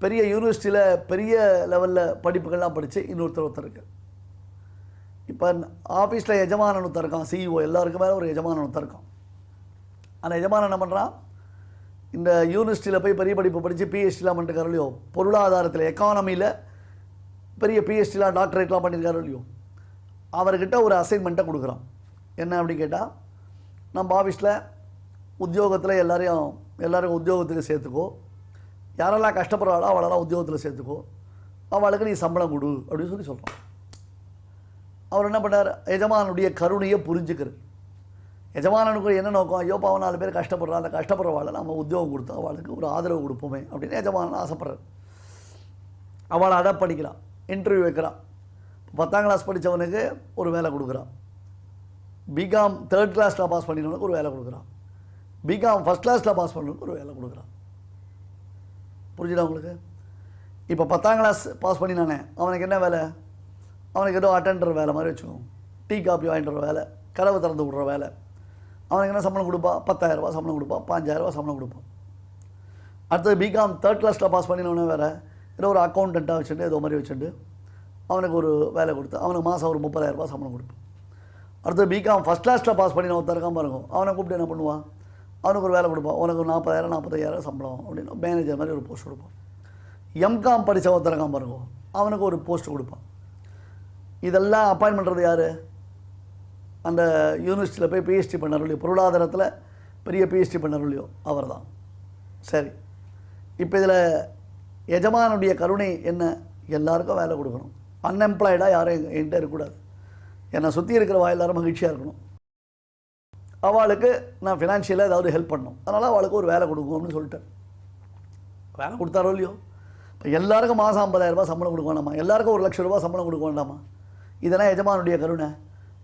பெரிய யூனிவர்சிட்டியில் பெரிய லெவலில் படிப்புகள்லாம் படித்து ஒருத்தர் இருக்கார். இப்போ ஆஃபீஸில் எஜமானன் ஒருத்தர் இருக்கான், சிஇஓ, எல்லாருக்கும் மேலே ஒரு எஜமானன் ஒருத்தர் இருக்கான். அந்த எஜமானன் என்ன பண்ணுறான், இந்த யூனிவர்சிட்டியில் போய் பெரிய படிப்பு படித்து பிஹெச்டிலாம் பண்ணிருக்காரு இல்லையோ, பொருளாதாரத்தில் எக்கானமியில் பெரிய பிஹெச்டிலாம் டாக்டரேட்லாம் பண்ணியிருக்காரு இல்லையோ, அவர்கிட்ட ஒரு அசைன்மெண்ட்டை கொடுக்குறான். என்ன அப்படின்னு கேட்டால், நம்ம ஆஃபீஸில் உத்தியோகத்தில் எல்லாரும் உத்தியோகத்துக்கு சேர்த்துக்கோ, யாரெல்லாம் கஷ்டப்படுறாளோ அவளெல்லாம் உத்தியோகத்தில் சேர்த்துக்கோ, அவளுக்கு நீ சம்பளம் கொடு அப்படின்னு சொல்கிறான். அவர் என்ன பண்ணார், எஜமானுடைய கருணையை புரிஞ்சுக்கிறார். எஜமானனுக்கு என்ன நோக்கம், ஐயோ பாவம் 4 பேர் கஷ்டப்படுறா, அந்த கஷ்டப்படுறவாளை நம்ம உத்தியோகம் கொடுத்தோம், அவளுக்கு ஒரு ஆதரவு கொடுப்போமே அப்படின்னு எஜமானன் ஆசைப்படுறார். அவளை அடாப்ட் பண்ணிக்கிறான், இன்டர்வியூ வைக்கிறான். 10ஆம் கிளாஸ் படித்தவனுக்கு ஒரு வேலை கொடுக்குறான், பிகாம் 3rd கிளாஸில் பாஸ் பண்ணினவனுக்கு ஒரு வேலை கொடுக்குறான், பிகாம் ஃபஸ்ட் கிளாஸில் பாஸ் பண்ணவனுக்கு ஒரு வேலை கொடுக்குறான். புரிஞ்சுதா உங்களுக்கு? இப்போ 10ஆம் கிளாஸ் பாஸ் பண்ணினானே அவனுக்கு என்ன வேலை, அவனுக்கு ஏதோ அட்டெண்டர் வேலை மாதிரி வச்சுக்கோங்க, டீ காப்பி வாங்கிட்டு வர வேலை, கதவை திறந்து விட்ற வேலை. அவனுக்கு என்ன சம்பளம் கொடுப்பா, 10,000 ரூபா சம்பளம் கொடுப்பா, 5,000 ரூபா சம்பளம் கொடுப்பான். அடுத்தது பிகாம் 3rd கிளாஸில் பாஸ் பண்ணினவனே வேறு ஏதோ ஒரு அக்கௌண்டண்ட்டாக வச்சுட்டு ஏதோ மாதிரி வச்சுட்டு அவனுக்கு ஒரு வேலை கொடுத்து அவனுக்கு மாதம் ஒரு 30,000 ரூபா சம்பளம் கொடுப்பான். அடுத்தது பிகாம் ஃபஸ்ட் கிளாஸில் பாஸ் பண்ணின ஒருத்தர் இருக்கான் பாருங்க, அவனை கூப்பிட்டு என்ன பண்ணுவான், அவனுக்கு ஒரு வேலை கொடுப்பான், உனக்கு ஒரு 40,000 45,000 சம்பளம் அப்படின்னு மேனேஜர் மாதிரி ஒரு போஸ்ட் கொடுப்பான். எம்காம் படித்த ஒருத்தரகாம் பாருங்க, அவனுக்கு ஒரு போஸ்ட் கொடுப்பான். இதெல்லாம் அப்பாயின்ட் பண்ணுறது யார்? அந்த யூனிவர்சிட்டியில் போய் பிஹெச்டி பண்ணார் இல்லையோ, பொருளாதாரத்தில் பெரிய பிஹெச்டி பண்ணார் இல்லையோ, அவர் தான். சரி, இப்போ இதில் எஜமானுடைய கருணை என்ன? எல்லாருக்கும் வேலை கொடுக்கணும். அன்எம்ப்ளாய்டாக யாரும் என்கிட்ட இருக்கக்கூடாது. என்னை சுற்றி இருக்கிற எல்லாரும் மகிழ்ச்சியாக இருக்கணும். அவளுக்கு நான் ஃபினான்ஷியலாக ஏதாவது ஹெல்ப் பண்ணணும், அதனால் அவளுக்கு ஒரு வேலை கொடுக்கணும்னு சொல்லிட்டேன். வேலை கொடுத்தாரோ இல்லையோ, இப்போ எல்லாருக்கும் மாதம் 50,000 ரூபாய் சம்பளம் கொடுக்க வேண்டாமா? எல்லாருக்கும் 1,00,000 ரூபாய் சம்பளம் கொடுக்க வேண்டாமா? இதெல்லாம் எஜமானுடைய கருணை.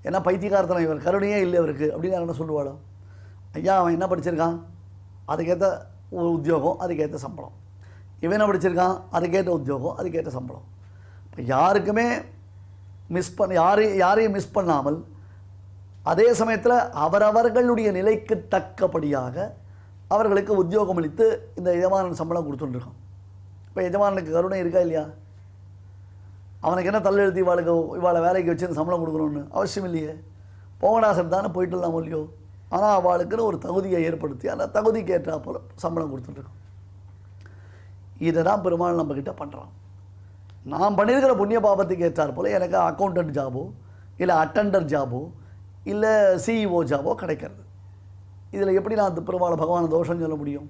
ஏன்னா பைத்தியக்காரத்தனம், இவர் கருணையே இல்லை அவருக்கு அப்படின்னு என்ன சொல்லுவாளோ? ஐயா அவன் என்ன படிச்சிருக்கான், அதுக்கேற்ற ஒரு உத்தியோகம், அதுக்கேற்ற சம்பளம். இவன் என்ன படிச்சிருக்கான், அதுக்கேற்ற உத்தியோகம், அதுக்கேற்ற சம்பளம். இப்போ யாருக்குமே யாரையும் மிஸ் பண்ணாமல் அதே சமயத்தில் அவரவர்களுடைய நிலைக்கு தக்கபடியாக அவர்களுக்கு உத்தியோகம் அளித்து இந்த எஜமானன் சம்பளம் கொடுத்துட்டுருக்கான். இப்போ எஜமானனுக்கு கருணை இருக்கா இல்லையா? அவனுக்கு என்ன தள்ளெழுத்தி இவாளை வேலைக்கு வச்சு சம்பளம் கொடுக்கணும்னு அவசியம் இல்லையே. போகடாசன் தானே போயிட்டு இல்லாமல் இல்லையோ. ஆனால் அவளுக்குன்னு ஒரு தகுதியை ஏற்படுத்தி அந்த தகுதிக்கு ஏற்றா போல் சம்பளம் கொடுத்துட்ருக்கோம். இதை தான் பெருமாள் நம்மக்கிட்ட பண்ணுறான். நான் பண்ணியிருக்கிற புண்ணிய பாபத்துக்கு ஏற்றார் போல் எனக்கு அக்கௌண்டன்ட் ஜாபோ இல்லை அட்டெண்டர் ஜாபோ இல்லை சிஇஓ ஜாபோ கிடைக்கிறது. இதில் எப்படி நான் பெருமாள் பகவானை தோஷம் சொல்ல முடியும்?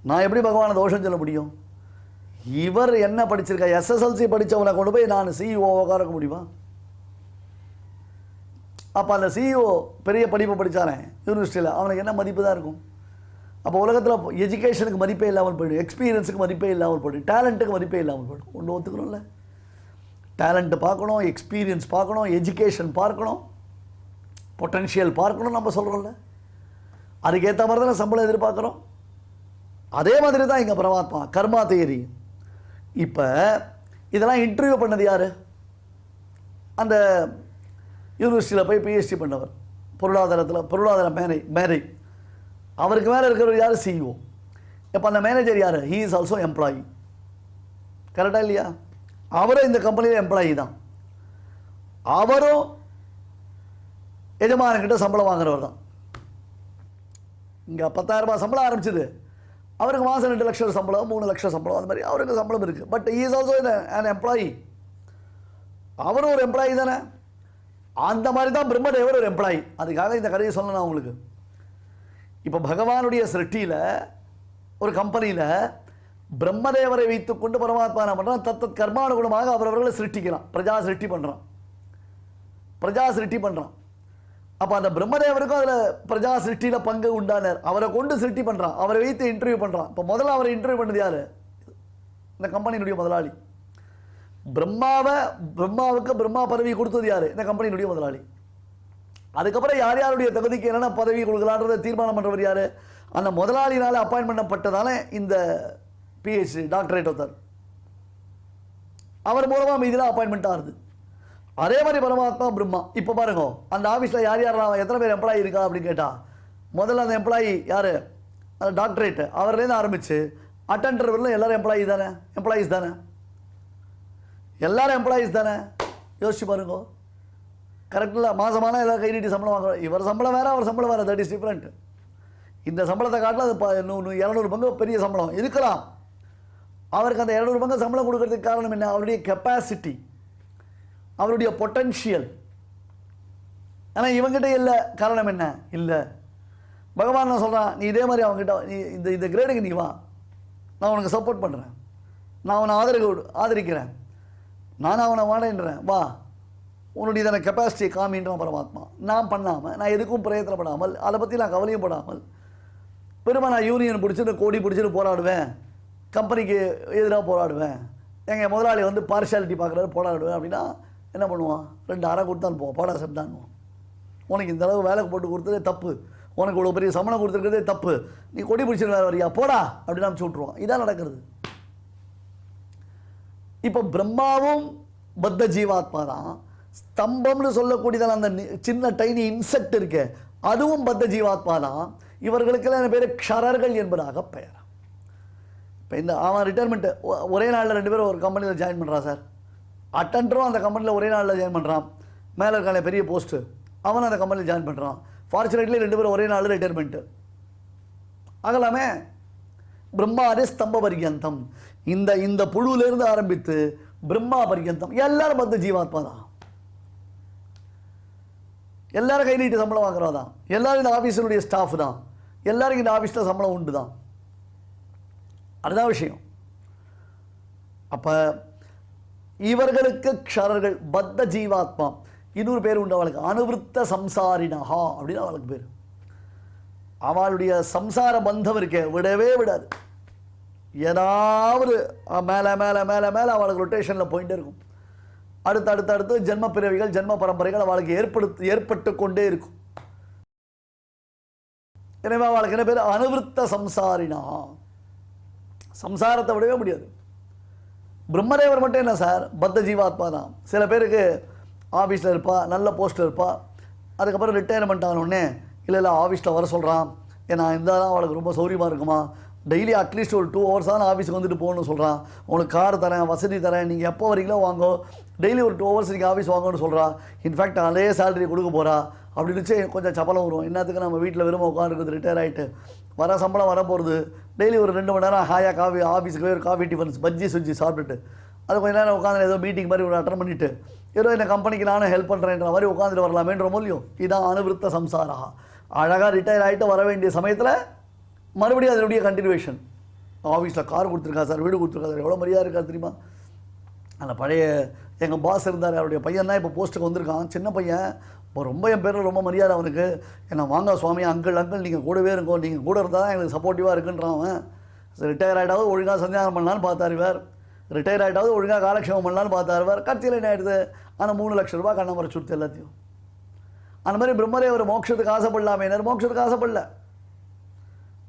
நான் எப்படி பகவானை தோஷம் சொல்ல முடியும்? இவர் என்ன படிச்சிருக்கா? எஸ்எஸ்எல்சி படித்தவனை கொண்டு போய் நான் சிஇஓ உட்காரக்க முடியுமா? அப்போ அந்த சிஇஓ பெரிய படிப்பு படித்தானே யூனிவர்சிட்டியில், அவனுக்கு என்ன மதிப்பு தான் இருக்கும்? அப்போ உலகத்தில் எஜுகேஷனுக்கு மதிப்பே இல்லாமல் போய்டும், எக்ஸ்பீரியன்ஸுக்கு மதிப்பே இல்லாமல் போய்டும், டேலண்ட்டுக்கு மதிப்பே இல்லாமல் போய்டும். ஒன்று ஒத்துக்கணும்ல, டேலண்ட்டு பார்க்கணும், எக்ஸ்பீரியன்ஸ் பார்க்கணும், எஜுகேஷன் பார்க்கணும், பொட்டன்ஷியல் பார்க்கணும். நம்ம சொல்கிறோம்ல, அதுக்கேற்ற மாதிரி தானே சம்பளம் எதிர்பார்க்குறோம். அதே மாதிரி தான் இங்கே பரமாத்மா கர்மா தியரி. இப்போ இதெல்லாம் இன்டர்வியூ பண்ணது யார்? அந்த யூனிவர்சிட்டியில் போய் பிஹெச்டி பண்ணவர், பொருளாதார மேனேஜ். அவருக்கு மேலே இருக்கிறவர் யார்? சிஇஓ. இப்போ அந்த மேனேஜர் யார்? He is also employee. கரெக்டாக இல்லையா? அவரும் இந்த கம்பெனியில் எம்ப்ளாயி தான். அவரும் எஜமானங்கிட்ட சம்பளம் வாங்குறவர் தான். இங்கே 10,000 ரூபாய் சம்பளம் ஆரம்பிச்சது, அவருக்கு மாதம் 2 லட்சம் சம்பளம், 3 லட்சம் சம்பளம், அந்த மாதிரி அவருக்கு சம்பளம் இருக்குது. But he is also an employee. அவரும் ஒரு எம்ப்ளாயி தானே. அந்த மாதிரி தான் பிரம்மதேவர் ஒரு எம்ப்ளாயி. அதுக்காக இந்த கதையை சொல்லணும் உங்களுக்கு. இப்போ பகவானுடைய சிருஷ்டியில் ஒரு கம்பெனியில் பிரம்மதேவரை வைத்துக்கொண்டு பரமாத்மா என்ன பண்ணுறான்? தத்தத் கர்மானுகுணமாக அவரவர்களை சிருஷ்டிக்கிறான், பிரஜா சிருஷ்டி பண்ணுறான். அப்போ அந்த பிரம்மதேவருக்கும் அதில் பிரஜா சிருஷ்டியில் பங்கு உண்டானார். அவரை கொண்டு சிருஷ்டி பண்ணுறான், அவரை வைத்து இன்டர்வியூ பண்ணுறான். இப்போ முதல்ல அவரை இன்டர்வியூ பண்ணது யார்? இந்த கம்பெனியினுடைய முதலாளி. பிரம்மாவுக்கு பிரம்மா பதவி கொடுத்தது யார்? இந்த கம்பெனியினுடைய முதலாளி. அதுக்கப்புறம் யார் யாருடைய தகுதிக்கு என்னென்ன பதவி கொடுக்கலான்றதை தீர்மானம் பண்ணுறவர் யார்? அந்த முதலாளினால் அப்பாயின்ட் பண்ணப்பட்டதால இந்த பிஹெச்டி டாக்டரேட் ஒருத்தர், அவர் மூலமாக மீதிலாம் அப்பாயின்மெண்ட் ஆகுது. அதே மாதிரி பரமாத்மா பிரம்மா. இப்போ பாருங்க, அந்த ஆஃபீஸில் யார் எத்தனை பேர் எம்ப்ளாயி இருக்கா அப்படின்னு கேட்டால், முதல்ல அந்த எம்ப்ளாயி யார்? அந்த டாக்டரேட்டு அவர்லேருந்து ஆரம்பித்து அட்டெண்டர் வரலாம் எல்லோரும் எம்ப்ளாயீஸ் தானே. எல்லாரும் எம்ப்ளாயீஸ் தானே. யோசிச்சு பாருங்க. கரெக்டில் மாதமான எல்லோரும் கை நீட்டி சம்பளம் வாங்குறோம். இவர் சம்பளம் வேறு, அவர் சம்பளம் வேறு. That is different. இந்த சம்பளத்தை காட்டில் அது 200 பங்கு பெரிய சம்பளம் இருக்கலாம். அவருக்கு அந்த 200 பங்கு சம்பளம் கொடுக்கறதுக்கு காரணம் என்ன? அவருடைய கெப்பாசிட்டி, அவருடைய பொட்டன்ஷியல். ஆனால் இவங்ககிட்ட இல்லை. காரணம் என்ன? இல்லை. பகவான் நான் சொல்கிறான், நீ இதே மாதிரி அவங்ககிட்ட நீ இந்த கிரேடுக்கு நீ வா, நான் உனக்கு சப்போர்ட் பண்ணுறேன், நான் அவனை ஆதரிக்கிறேன், நான் அவனை வாடன்றேன், வா, உன்னுடைய தான கெப்பாசிட்டியை காமின்றான் பரமாத்மா. நான் பண்ணாமல், நான் எதுக்கும் பிரயத்தனப்படாமல், அதை பற்றி நான் கவலையும் படாமல், பெருமா நான் யூனியன் பிடிச்சிட்டு கோடி பிடிச்சிட்டு போராடுவேன், கம்பெனிக்கு எதிராக போராடுவேன், எங்கள் முதலாளி வந்து பார்ஷியாலிட்டி பார்க்குறாரு போராடுவேன் அப்படின்னா என்ன பண்ணுவான்? 2 அரை கொடுத்தான் போவான், பாடா சட்டான்னுவான். உனக்கு இந்த அளவு வேலை போட்டு கொடுத்ததே தப்பு, உனக்கு இவ்வளோ பெரிய சம்பளம் கொடுத்துருக்கிறதே தப்பு, நீ கொடி பிடிச்சிட்டு வேறு வரியா போடா அப்படின்னு அனுப்பிச்சு விட்ருவான். இதான் நடக்கிறது. இப்போ பிரம்மாவும் பத்த ஜீவாத்மா தான். ஸ்தம்பம்னு சொல்லக்கூடியதால் அந்த சின்ன டைனி இன்செக்ட் இருக்கு, அதுவும் பத்த ஜீவாத்மா தான். இவர்களுக்கெல்லாம் என்ன பேர்? க்ஷரர்கள் என்பதாக பெயர். இப்போ இந்த அவன் ரிட்டையர்மெண்ட்டு ஒரே நாளில் 2 பேரும் ஒரு கம்பெனியில் ஜாயின் பண்ணுறான் சார். அட்டெண்டரும் அந்த கம்பெனியில் ஒரே நாளில் ஜாயின் பண்ணுறான். மேலே இருக்கான பெரிய போஸ்ட்டு, அவன் அந்த கம்பெனியில் ஜாயின் பண்ணுறான். ஃபார்ச்சுனேட்லி 2 பேரும் ஒரே நாளில் ரிட்டையர்மெண்ட்டு. ஆகலாமே. பிரம்மாதே ஸ்தம்ப பர்யந்தம், இந்த இந்த புழுவிலிருந்து ஆரம்பித்து பிரம்மா பர்யந்தம் எல்லாரும் பத்து ஜீவாத்மா தான். எல்லாரும் கை நீட்டு சம்பளம் வாங்குறவா தான். எல்லாரும் இந்த ஆஃபீஸினுடைய ஸ்டாஃப் தான். எல்லாருக்கும் இந்த ஆஃபீஸில் சம்பளம் உண்டு தான். அதுதான் விஷயம். அப்போ இவர்களுக்கு க்ஷரர்கள் பத்த ஜீவாத்மா. இன்னொரு பேர் உண்டு அவளுக்கு, அனுவிருத்த சம்சாரினஹா அப்படின்னு அவளுக்கு பேர். அவளுடைய சம்சார பந்தம் இருக்க விடவே விடாது. ஏதாவது மேலே மேலே மேலே மேலே அவளுக்கு ரொட்டேஷனில் போயிட்டே இருக்கும். அடுத்து அடுத்து அடுத்து ஜென்ம பிறவிகள் ஜென்ம பரம்பரைகள் அவளுக்கு ஏற்பட்டு கொண்டே இருக்கும். எனவே அவளுக்கு என்ன பேர்? அனுவிருத்த சம்சாரினா. சம்சாரத்தை விடவே முடியாது. பிரம்மதேவர் மட்டும் என்ன சார், பத்த ஜீவாத்மா தான். சில பேருக்கு ஆஃபீஸில் இருப்பா, நல்ல போஸ்ட்டில் இருப்பா, அதுக்கப்புறம் ரிட்டையர்மெண்ட் ஆனோடனே இல்லை ஆஃபீஸில் வர சொல்கிறான், ஏன்னா இருந்தால் தான் அவளுக்கு ரொம்ப சௌரியமாக இருக்குமா, டெய்லி அட்லீஸ்ட் ஒரு 2 hours தான் ஆஃபீஸுக்கு வந்துட்டு போகணும்னு சொல்கிறான், உங்களுக்கு கார் தரேன், வசதி தரேன், நீங்கள் எப்போ வரீங்களோ வாங்கோ, டெய்லி ஒரு 2 hours நீங்கள் ஆஃபீஸ் வாங்கன்னு சொல்கிறா. இன்ஃபேக்ட் அதே சேலரி கொடுக்க போகிறா. அப்படி இருந்துச்சு கொஞ்சம் சப்பலம் வரும். என்னத்துக்கு நம்ம வீட்டில் வெறும் உட்காந்துருக்குது, ரிட்டையர் ஆகிட்டு வர சம்பளம் வர போகிறது, டெய்லி ஒரு 2 மணி நேரம் ஹாயாக காஃபி ஆஃபீஸுக்கு போய் ஒரு காஃபி டிஃபன்ஸ் பஜ்ஜி சுஜ்ஜி சாப்பிட்டுட்டு அது கொஞ்சம் நேரம் உட்காந்து ஏதோ மீட்டிங் மாதிரி ஒரு அட்டன் பண்ணிவிட்டு ஏதோ இந்த கம்பெனிக்கு நானும் ஹெல்ப் பண்ணுறேன்ற மாதிரி உட்காந்துட்டு வரலாமேன்ற மூலியம். இதுதான் அனுவிருத்த சம்சாரா. அழகாக ரிட்டையர் ஆகிட்டு வர வேண்டிய சமயத்தில் மறுபடியும் அதனுடைய கண்டினியூவேஷன். ஆஃபீஸில் கார் கொடுத்துருக்கா சார், வீடு கொடுத்துருக்கா சார், எவ்வளோ மரியாதை இருக்கா தெரியுமா. அந்த பழைய எங்கள் பாஸ் இருந்தார், அவருடைய பையன் தான் இப்போ போஸ்ட்டுக்கு வந்திருக்கான், சின்ன பையன். இப்போ ரொம்ப என் பேரில் ரொம்ப மரியாதை அவனுக்கு. என்ன வாங்க சுவாமி, அங்கிள் அங்கிள் நீங்கள் கூடவே இருக்கோம், நீங்கள் கூட இருந்தால் தான் எங்களுக்கு சப்போர்ட்டிவாக இருக்குன்றான் அவன். ரிட்டையர் ஆகிட்டாவது ஒழுங்காக சந்தியானம் பண்ணலான்னு பார்த்தார் இவர். ரிட்டையர் ஆகிட்டாவது ஒழுங்காக காலக்ஷேபம் பண்ணலான்னு பார்த்தார் இவர். கட்சியில் என்ன ஆகிடுது, ஆனால் 3 லட்சம் ரூபா கண்ண மறை சுடுத்து எல்லாத்தையும். அந்த மாதிரி பிரம்மதேவர் மோட்சத்துக்கு ஆசைப்படலாமே, மோட்சத்துக்கு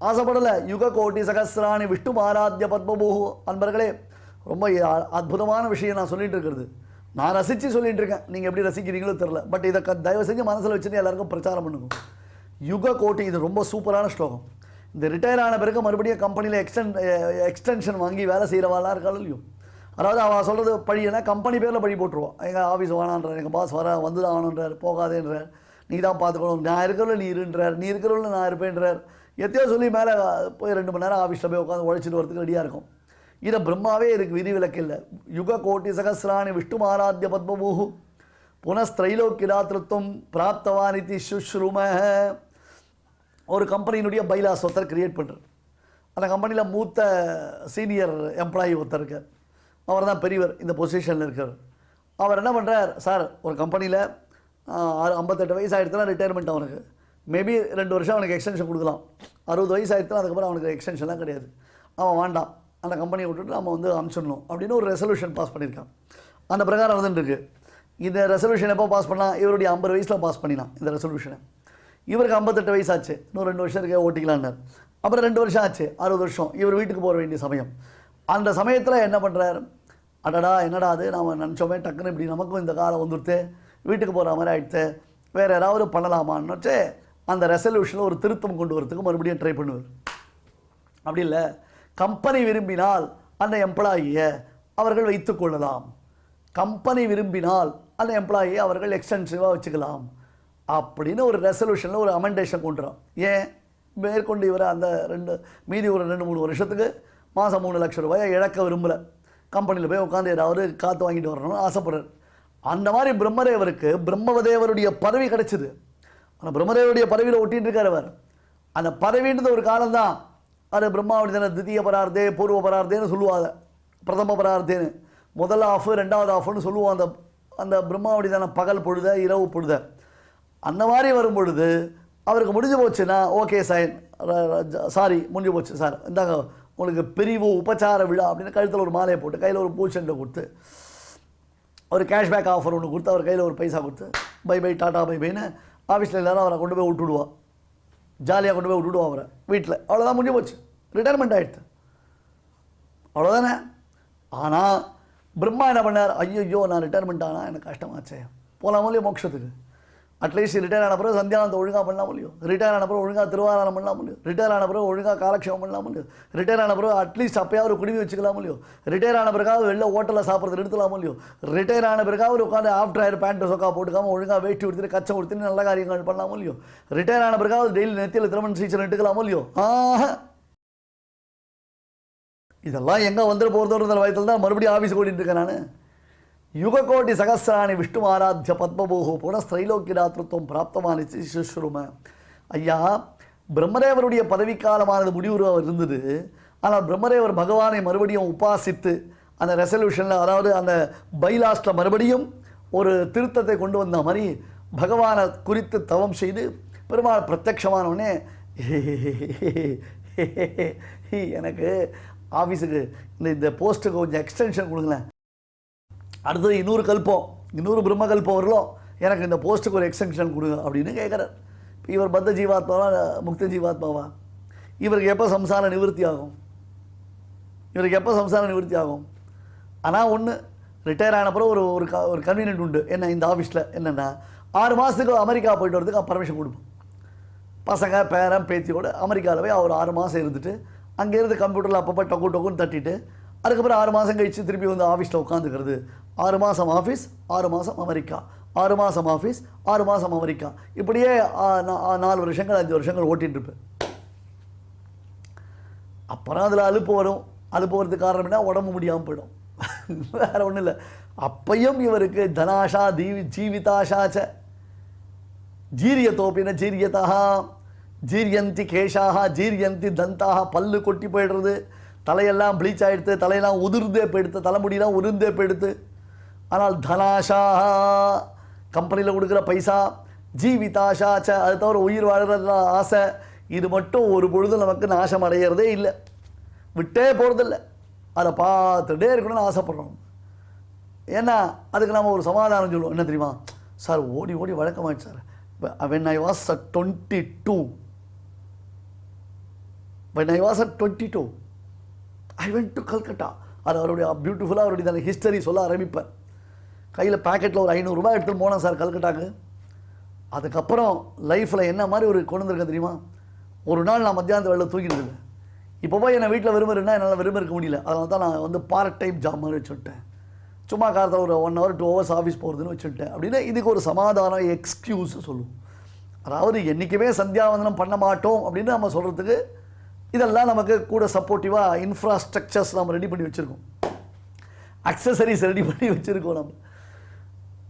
ஆசைப்படலை. யுக கோட்டி சகசிராணி விஷ்ணு ஆராத்திய பத்மபூஹு. அன்பர்களே, ரொம்ப அற்புதமான விஷயம் நான் சொல்லிட்டு இருக்கிறது. நான் ரசித்து சொல்லிட்டு இருக்கேன், நீங்கள் எப்படி ரசிக்கிறீங்களோ தெரில. பட் இதை தயவு செஞ்சு மனசில் வச்சுட்டு எல்லாருக்கும் பிரச்சாரம் பண்ணுங்க. யுக கோட்டி, இது ரொம்ப சூப்பரான ஸ்லோகம். இந்த ரிட்டையர் ஆன பிறகு மறுபடியும் கம்பெனியில் எக்ஸ்டென்ஷன் வாங்கி வேலை செய்கிறவாளாக இருக்காலும் இல்லையோ, அதாவது அவள் சொல்கிறது பழினா கம்பெனி பேரில் பழி போட்டுருவோம். எங்கள் ஆஃபீஸ் வேணான்றார், எங்கள் பாஸ் வந்து தான் ஆகணுன்றார், போகாதேன்றார், நீ தான் பார்த்துக்கணும், நான் இருக்கிறவள்ள நீ இருன்றார், நீ இருக்கிறவள்ள நான் இருப்பேன்றார். எத்தையோ சொல்லி மேலே போய் 2 மணி நேரம் ஆஃபீஸில் போய் உட்காந்து உழைச்சிட்டு வரதுக்கு ரெடியாக இருக்கும். இதை பிரம்மாவே இதுக்கு விதிவிலக்கு இல்லை. யுக கோட்டி சகசிராணி விஷ்ணு ஆராத்திய பத்மபூஹு புனஸ்திரைலோக்கியதாத்திருத்தம் பிராப்தவானிதி சுஷ்ரும. ஒரு கம்பெனியினுடைய பைலாஸ் ஒருத்தர் கிரியேட் பண்ணுறார். அந்த கம்பெனியில் மூத்த சீனியர் எம்ப்ளாயி ஒருத்தர் இருக்கார். அவர் தான் பெரியவர், இந்த பொசிஷனில் இருக்கார். அவர் என்ன பண்ணுறார், சார் ஒரு கம்பெனியில் 58 வயசு ஆகிடுச்சுனா ரிட்டையர்மெண்ட் அவனுக்கு. மேபி 2 வருஷம் அவனுக்கு எக்ஸ்டென்ஷன் கொடுக்கலாம். 60 வயசு ஆகிடுச்சுனா அதுக்கப்புறம் அவனுக்கு எக்ஸ்டென்ஷன்லாம் கிடையாது, அவன் வேண்டாம், அந்த கம்பெனியை விட்டுட்டு நம்ம அனுப்பிச்சிடணும் அப்படின்னு ஒரு ரெசல்யூஷன் பாஸ் பண்ணியிருக்கான். அந்த பிரகாரம் வந்துட்டுருக்கு. இந்த ரெசல்யூஷன் எப்போ பாஸ் பண்ணால், இவருடைய 50 வயசில் பாஸ் பண்ணினான் இந்த ரெசல்யூஷனை. இவருக்கு 58 வயசு ஆச்சு, இன்னும் 2 வருஷம் இருக்க ஓட்டிக்கலான்னார். அப்புறம் 2 வருஷம் ஆச்சு, 60 வருஷம். இவர் வீட்டுக்கு போக வேண்டிய சமயம். அந்த சமயத்தில் என்ன பண்ணுறார், அடடா என்னடா அது, நாம் நினச்சோமே டக்குன்னு இப்படி நமக்கும் இந்த காலம் வந்துடுத்து, வீட்டுக்கு போகிற மாதிரி ஆகிடுத்து, வேறு ஏதாவது பண்ணலாமான்னு வச்சு அந்த ரெசல்யூஷனில் ஒரு திருத்தம் கொண்டு வரத்துக்கு மறுபடியும் ட்ரை பண்ணுவார். அப்படி இல்லை, கம்பெனி விரும்பினால் அந்த எம்ப்ளாயியை அவர்கள் வைத்துக் கொள்ளலாம், கம்பெனி விரும்பினால் அந்த எம்ப்ளாயியை அவர்கள் எக்ஸ்டென்சிவாக வச்சுக்கலாம் அப்படின்னு ஒரு ரெசல்யூஷனில் ஒரு அமெண்டேஷன் கொண்டுறான். ஏன் மேற்கொண்டு இவரை அந்த மீதி ஒரு 2-3 வருஷத்துக்கு மாதம் 3 லட்சம் ரூபாயை இழக்க விரும்பலை, கம்பெனியில் போய் உட்காந்து ஏதாவது காற்று வாங்கிட்டு வரணும்னு ஆசைப்படுறார். அந்த மாதிரி பிரம்மதேவருக்கு பிரம்மதேவருடைய பதவி கிடைச்சிது. ஆனால் பிரம்மதேவருடைய பதவியில் ஒட்டிகிட்டு இருக்கார் அவர். அந்த பதவின்றது ஒரு காலம்தான். அது பிரம்மாவுடைய தானே தித்திய பரார்த்தே பூர்வ பரார்த்தேன்னு சொல்லுவாங்க, பிரதம பரார்த்தேன்னு. முதல் ஆஃப் 2வது ஆஃப்னு சொல்லுவோம். அந்த அந்த பிரம்மாவுடைய தானே பகல் பொழுத இரவு பொழுத. அந்த மாதிரி வரும் பொழுது அவருக்கு முடிஞ்சு போச்சுன்னா ஓகே சைன், சாரி முடிஞ்சு போச்சு சார், இந்தாங்க உங்களுக்கு பிரிவு உபச்சார விழா அப்படின்னு கழுத்தில் ஒரு மாலையை போட்டு கையில் ஒரு பூச்செண்டை கொடுத்து ஒரு கேஷ்பேக் ஆஃபர் ஒன்று கொடுத்து அவர் கையில் ஒரு பைசா கொடுத்து பை பை டாட்டா பை பைன்னு ஆஃபீஸில் எல்லாரும் அவரை கொண்டு போய் விட்டுடுவா, ஜாலியாக கொண்டு போய் விட்டுடுவா அவரை வீட்டில். அவ்வளோதான், முடிஞ்சு போச்சு, ரிட்டையர்மெண்ட் ஆகிடுது, அவ்வளோதானே. ஆனால் பிரம்மா என்ன பண்ணார், ஐயோ நான் ரிட்டையர்மெண்ட் ஆனால் எனக்கு கஷ்டமாச்சே, போகலாமோ இல்லையோ மோட்சத்துக்கு. அட்லீஸ்ட் ரிட்டையர் ஆன பிறகு சந்தியானத்தை ஒழுங்காக பண்ணலாம் முடியும், ரிட்டையர் ஆன பிறகு ஒழுங்காக திருவாரணம் பண்ணலாம் முடியும், ரிட்டையர் ஆன பிறகு ஒழுங்காக காலக்ஷேபம் பண்ணலாம் முடியும், ரிட்டையர் ஆன பிறகு அட்லீஸ்ட் அப்பயாவது குடிவி வச்சுக்கலாம் முடியும், ரிட்டையர் ஆன பிறகாவது வெளில ஹோட்டலில் சாப்பிட்றது நிறுத்தலாம் முடியும், ரிட்டையர் ஆன பிறகாவது உட்காந்து ஆஃப்டர் ஆயர் பேண்ட் சொக்கா போட்டுக்காமல் ஒழுங்காக வேட்டி கொடுத்துட்டு கச்சை கொடுத்துட்டு நல்ல காரியங்கள் பண்ணலாம் முடியும், ரிட்டையர் ஆன பிறகாவது டெய்லி நெத்தியில் திருமண சீச்சர் இட்டுக்கலாம் முடியும். இதெல்லாம் எங்கே வந்துட்டு போகிறதோன்ற வயத்தில் தான் மறுபடியும் ஆஃபீஸ் ஓடிட்டு இருக்கேன் நான். யுககோட்டி சகசிராணி விஷ்ணு ஆராத்திய பத்மபோகோ புனஸ்திரைலோக்கியதாத்திருத்தம் பிராப்தமான சிசுஷ்ரும. ஐயா, பிரம்மதேவருடைய பதவிக்காலமானது முடிவுறாக இருந்தது. ஆனால் பிரம்மதேவர் பகவானை மறுபடியும் உபாசித்து அந்த ரெசல்யூஷனில், அதாவது அந்த பைலாஸ்டில் மறுபடியும் ஒரு திருத்தத்தை கொண்டு வந்த மாதிரி பகவானை குறித்து தவம் செய்து பெருமாள் பிரத்யக்ஷமானவனே, எனக்கு ஆஃபீஸுக்கு இந்த போஸ்ட்டுக்கு கொஞ்சம் எக்ஸ்டென்ஷன் கொடுங்களேன், அடுத்தது இன்னொரு பிரம்ம கல்பம் வரலும் எனக்கு இந்த போஸ்ட்டுக்கு ஒரு எக்ஸ்டென்ஷன் கொடுங்க அப்படின்னு கேட்குறார். இவர் பத்த ஜீவாத்மாவா முக்த ஜீவாத்மாவா? இவருக்கு எப்போ சம்சார நிவர்த்தி ஆகும்? ஆனால் ஒன்று, ரிட்டையர் ஆன பிறகு ஒரு கன்வீனியன்ட் உண்டு. என்ன, இந்த ஆஃபீஸில் என்னென்னா 6 மாதத்துக்கு அமெரிக்கா போய்ட்டு வரதுக்கு பர்மிஷன் கொடுப்போம். பசங்க பேரன் பேத்தியோடு அமெரிக்காவில் போய் அவர் 6 மாதம் இருந்துட்டு அங்கேருந்து கம்ப்யூட்டரில் அப்பப்போ டொக்குன்னு தட்டிட்டு அதுக்கப்புறம் 6 மாதம் கழித்து திருப்பி வந்து ஆஃபீஸில் உட்காந்துக்கிறது. 6 மாதம் ஆஃபீஸ், 6 மாதம் அமெரிக்கா, 6 மாதம் ஆஃபீஸ், 6 மாதம் அமெரிக்கா, இப்படியே 4 வருஷங்கள் 5 வருஷங்கள் ஓட்டிகிட்ருப்பேன். அப்புறம் அதில் அலுப்பு வரும். அலுப்பு வரதுக்கு காரணம் என்ன? உடம்பு முடியாமல் போயிடும், வேறு ஒன்றும் இல்லை. அப்பையும் இவருக்கு தனாஷா ஜீவிதாஷாச்ச ஜீரியத்தோப்பின ஜீரியதா ஜீரியந்தி கேஷாக ஜீரியந்தி தந்தாக, பல்லு கொட்டி போயிடுறது, தலையெல்லாம் ப்ளீச் ஆகிடுத்து, தலையெல்லாம் உதிர்ந்தே போயிடுத்து, தலைமுடியெல்லாம் உதிர்ந்தே போயிடுத்து. ஆனால் தனாஷா, கம்பெனியில் கொடுக்குற பைசா, ஜீவிதாஷாச்ச, அது தவிர உயிர் வாழ்கிற ஆசை, இது மட்டும் ஒரு பொழுதும் நமக்கு நாசம் அடையிறதே இல்லை, விட்டே போகிறதில்ல. அதை பார்த்துட்டே இருக்கணும்னு ஆசைப்படுறோம். ஏன்னா அதுக்கு நம்ம ஒரு சமாதானம் சொல்லுவோம். என்ன தெரியுமா சார், ஓடி ஓடி வழக்கமாயிடுச்சு sir. when I was at 22 I went to Calcutta. அது அவருடைய பியூட்டிஃபுல்லாக அவருடைய ஹிஸ்டரி சொல்ல ஆரம்பிப்பார். கையில் பேக்கெட்டில் ஒரு 500 ரூபாய் எடுத்துகிட்டு போனேன் சார் கல்கட்டாக்கு. அதுக்கப்புறம் லைஃப்பில் என்ன மாதிரி ஒரு கொண்டு வந்திருக்கேன் தெரியுமா? ஒரு நாள் நான் மத்தியானத்து வேலை தூக்கிட்டு இருந்தேன். இப்போ போய் என்னை வீட்டில் விரும்புறேன்னா என்னால் விரும்ப இருக்க முடியல. அதனால தான் நான் வந்து பார்ட் டைம் ஜாப் மாதிரி வச்சுவிட்டேன். சும்மா காலத்தில் ஒரு 1 hour 2 hours ஆஃபீஸ் போகிறதுன்னு வச்சுட்டேன். அப்படின்னா இதுக்கு ஒரு சமாதானம் எக்ஸ்கியூஸ் சொல்லுவோம். அதாவது என்றைக்குமே சந்தியாவந்தனம் பண்ண மாட்டோம் அப்படின்னு நம்ம சொல்கிறதுக்கு இதெல்லாம் நமக்கு கூட சப்போர்ட்டிவாக இன்ஃப்ராஸ்ட்ரக்சர்ஸ் நம்ம ரெடி பண்ணி வச்சுருக்கோம், அக்சசரிஸ் ரெடி பண்ணி வச்சுருக்கோம். நம்ம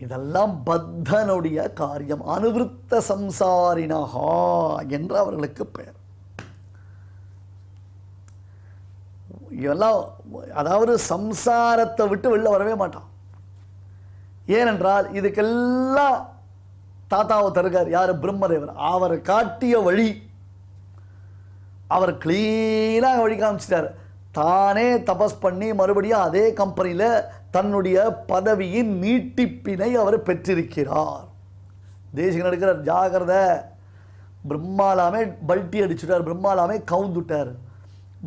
இதெல்லாம் பத்தனுடைய காரியம். அனுவிருத்த சம்சாரினஹா என்று அவர்களுக்கு பெயர். இதெல்லாம் அதாவது சம்சாரத்தை விட்டு வெளில வரவே மாட்டான். ஏனென்றால் இதுக்கெல்லாம் தாத்தாவை தருகார் யார்? பிரம்மதேவர். அவர் காட்டிய வழி, அவர் கிளீனாக வழி காமிச்சிட்டார். தானே தபஸ் பண்ணி மறுபடியும் அதே கம்பெனியில் தன்னுடைய பதவியின் நீட்டிப்பினை அவர் பெற்றிருக்கிறார். தேசிகன் எடுக்கிறார், ஜாகிரத, பிரம்மாலாமே பல்ட்டி அடிச்சுட்டார், பிரம்மாலாமே கவுந்துட்டார்,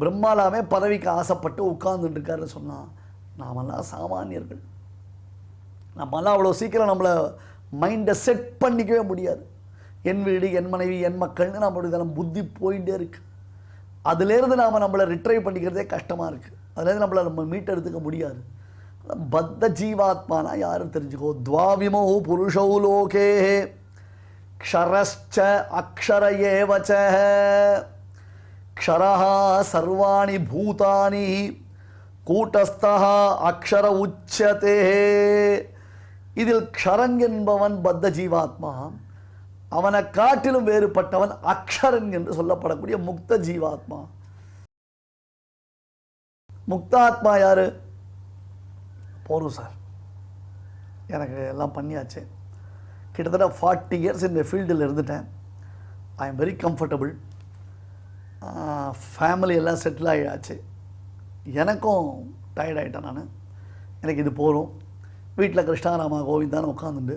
பிரம்மாலாமே பதவிக்கு ஆசைப்பட்டு உட்கார்ந்துட்டு இருக்காருன்னு சொன்னால் நாமெல்லாம் சாமானியர்கள். நம்மெல்லாம் அவ்வளோ சீக்கிரம் நம்மளை மைண்டை செட் பண்ணிக்கவே முடியாது. என் வீடு, என் மனைவி, என் மக்கள்னு நம்மளுடைய புத்தி போயிட்டே இருக்குது. அதுலேருந்து நாம் நம்மளை ரிட்ரைவ் பண்ணிக்கிறதே கஷ்டமாக இருக்குது. அதுலேருந்து நம்ம மீட்டெடுத்துக்க முடியாது. பத்த ஜீவாத்மானா யாரும் தெரிஞ்சுக்கோ. துவாவிமோ புருஷௌ லோகே க்ஷரஸ்ச அக்ஷர ஏவச க்ஷரஹ சர்வாணி பூதானி கூட்டஸ்தஹ அக்ஷர உச்சதே. இதில் க்ஷரன் என்பவன் பத்த ஜீவாத்மா, அவனை காட்டிலும் வேறுபட்டவன் அக்ஷரன் என்று சொல்லப்படக்கூடிய முக்த ஜீவாத்மா. முக்தாத்மா யாரு? போரும் சார், எனக்கு எல்லாம் பண்ணியாச்சு. கிட்டத்தட்ட 40 years இந்த ஃபீல்டில் இருந்துட்டேன். I am very comfortable. Family எல்லாம் செட்டில் ஆகியாச்சு. எனக்கும் டயர்ட் ஆகிட்டேன் நான். எனக்கு இது போகும். வீட்டில் கிருஷ்ணாராமா கோவிந்தான்னு உட்காந்துட்டு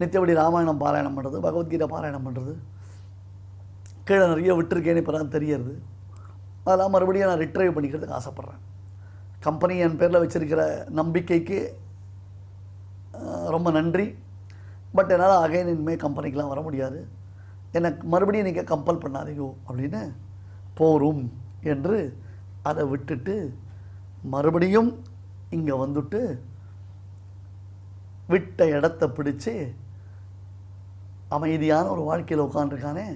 நித்தியபடி ராமாயணம் பாராயணம் பண்ணுறது, பகவத்கீதை பாராயணம் பண்ணுறது, கீழே நிறைய விட்டுருக்கேன்னு இப்போ தான் தெரியறது. அதெல்லாம் மறுபடியும் நான் ரிட்ரைவ் பண்ணிக்கிறதுக்கு ஆசைப்பட்றேன். கம்பெனி என் பேரில் வச்சுருக்கிற நம்பிக்கைக்கு ரொம்ப நன்றி. பட் என்னால் அகைன் இனிமேல் கம்பெனிக்கெலாம் வர முடியாது, எனக்கு மறுபடியும் நீங்கள் கம்பல் பண்ணாதீங்கோ அப்படின்னு போரும் என்று அதை விட்டுட்டு மறுபடியும் இங்கே வந்துட்டு விட்ட இடத்த பிடிச்சு அமைதியான ஒரு வாழ்க்கையில் உட்காந்துருக்கானே,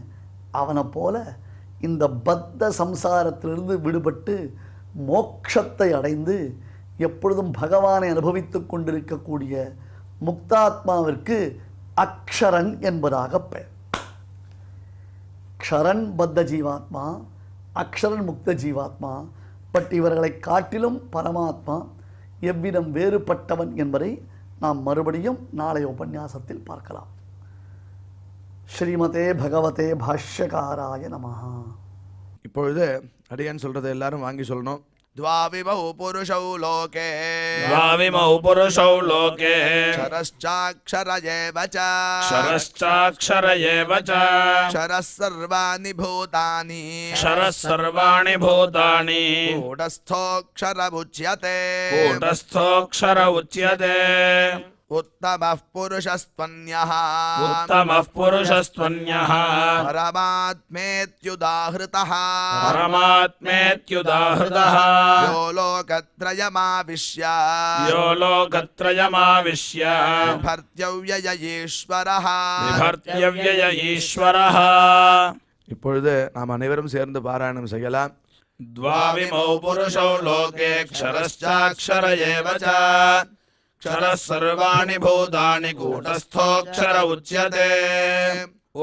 அவனை போல இந்த பத்த சம்சாரத்திலிருந்து விடுபட்டு மோட்சத்தை அடைந்து எப்பொழுதும் பகவானை அனுபவித்து கொண்டிருக்கக்கூடிய முக்தாத்மாவிற்கு அக்ஷரன் என்பதாக பெயர். க்ஷரன் பத்த ஜீவாத்மா, அக்ஷரன் முக்த ஜீவாத்மா. பட் இவர்களை காட்டிலும் பரமாத்மா எவ்விதம் வேறுபட்டவன் என்பதை நாம் மறுபடியும் நாளைய உபன்யாசத்தில் பார்க்கலாம். ஸ்ரீமதே பகவதே பாஷ்யகாராய நமஹ.
இப்பொழுது அடியான் சொல்றதை எல்லாரும் வாங்கி சொல்லணும். द्वाविमौ पुरुषौ लोके
द्वाविमौ पुरुषौ लोके
क्षरश्चाक्षर एव च
क्षरश्चाक्षर एव च
क्षरः सर्वाणि भूतानि
क्षरः सर्वाणि भूतानि
कूटस्थोऽक्षरमुच्यते
कूटस्थोऽक्षर उच्यते
उत्तमः पुरुषस्त्वन्यः
उत्तमः पुरुषस्त्वन्यः
परमात्मेत्युदाहृतः
परमात्मेत्युदाहृतः
यो लोकत्रयमाविश्य
यो लोकत्रयमाविश्य
बिभर्त्यव्यय ईश्वरः
बिभर्त्यव्यय ईश्वरः.
இப்பொழுது நாம் அனைவரும் சேர்ந்து பாராயணம் செய்யலாம்.
द्वाविमौ पुरुषौ लोके क्षरश्चाक्षर एव च क्षरः सर्वाणि भूतानि कूटस्थोऽक्षर उच्यते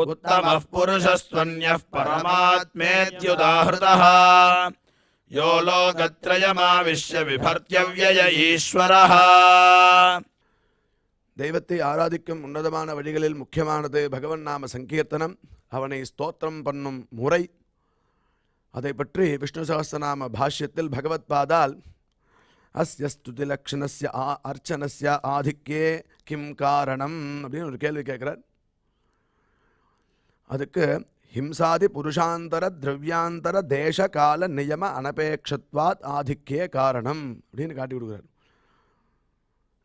उत्तमः पुरुषस्त्वन्यः परमात्मेत्युदाहृतः यो लोकत्रयमाविश्य बिभर्त्यव्यय ईश्वरः.
தெய்வத்தை ஆராதிக்கும் உன்னதமான வழிகளில் முக்கியமானது பகவன் நாம சங்கீர்த்தனம், அவனை ஸ்தோத்திரம் பண்ணும் முறை. அதை பற்றி விஷ்ணு சகஸ்ரநாம பாஷ்யத்தில் பகவத் பாதால் அஸ்ய ஸ்துதி லக்ஷணஸ்ய அர்ச்சனஸ்ய ஆதிக்கே கிம் காரணம் அப்படின்னு ஒரு கேள்வி கேட்குறார். அதுக்கு ஹிம்சாதி புருஷாந்தர திரவியாந்தர தேச கால நியம அனபேட்சத்வாத் ஆதிக்கே காரணம் அப்படின்னு காட்டி கொடுக்குறார்.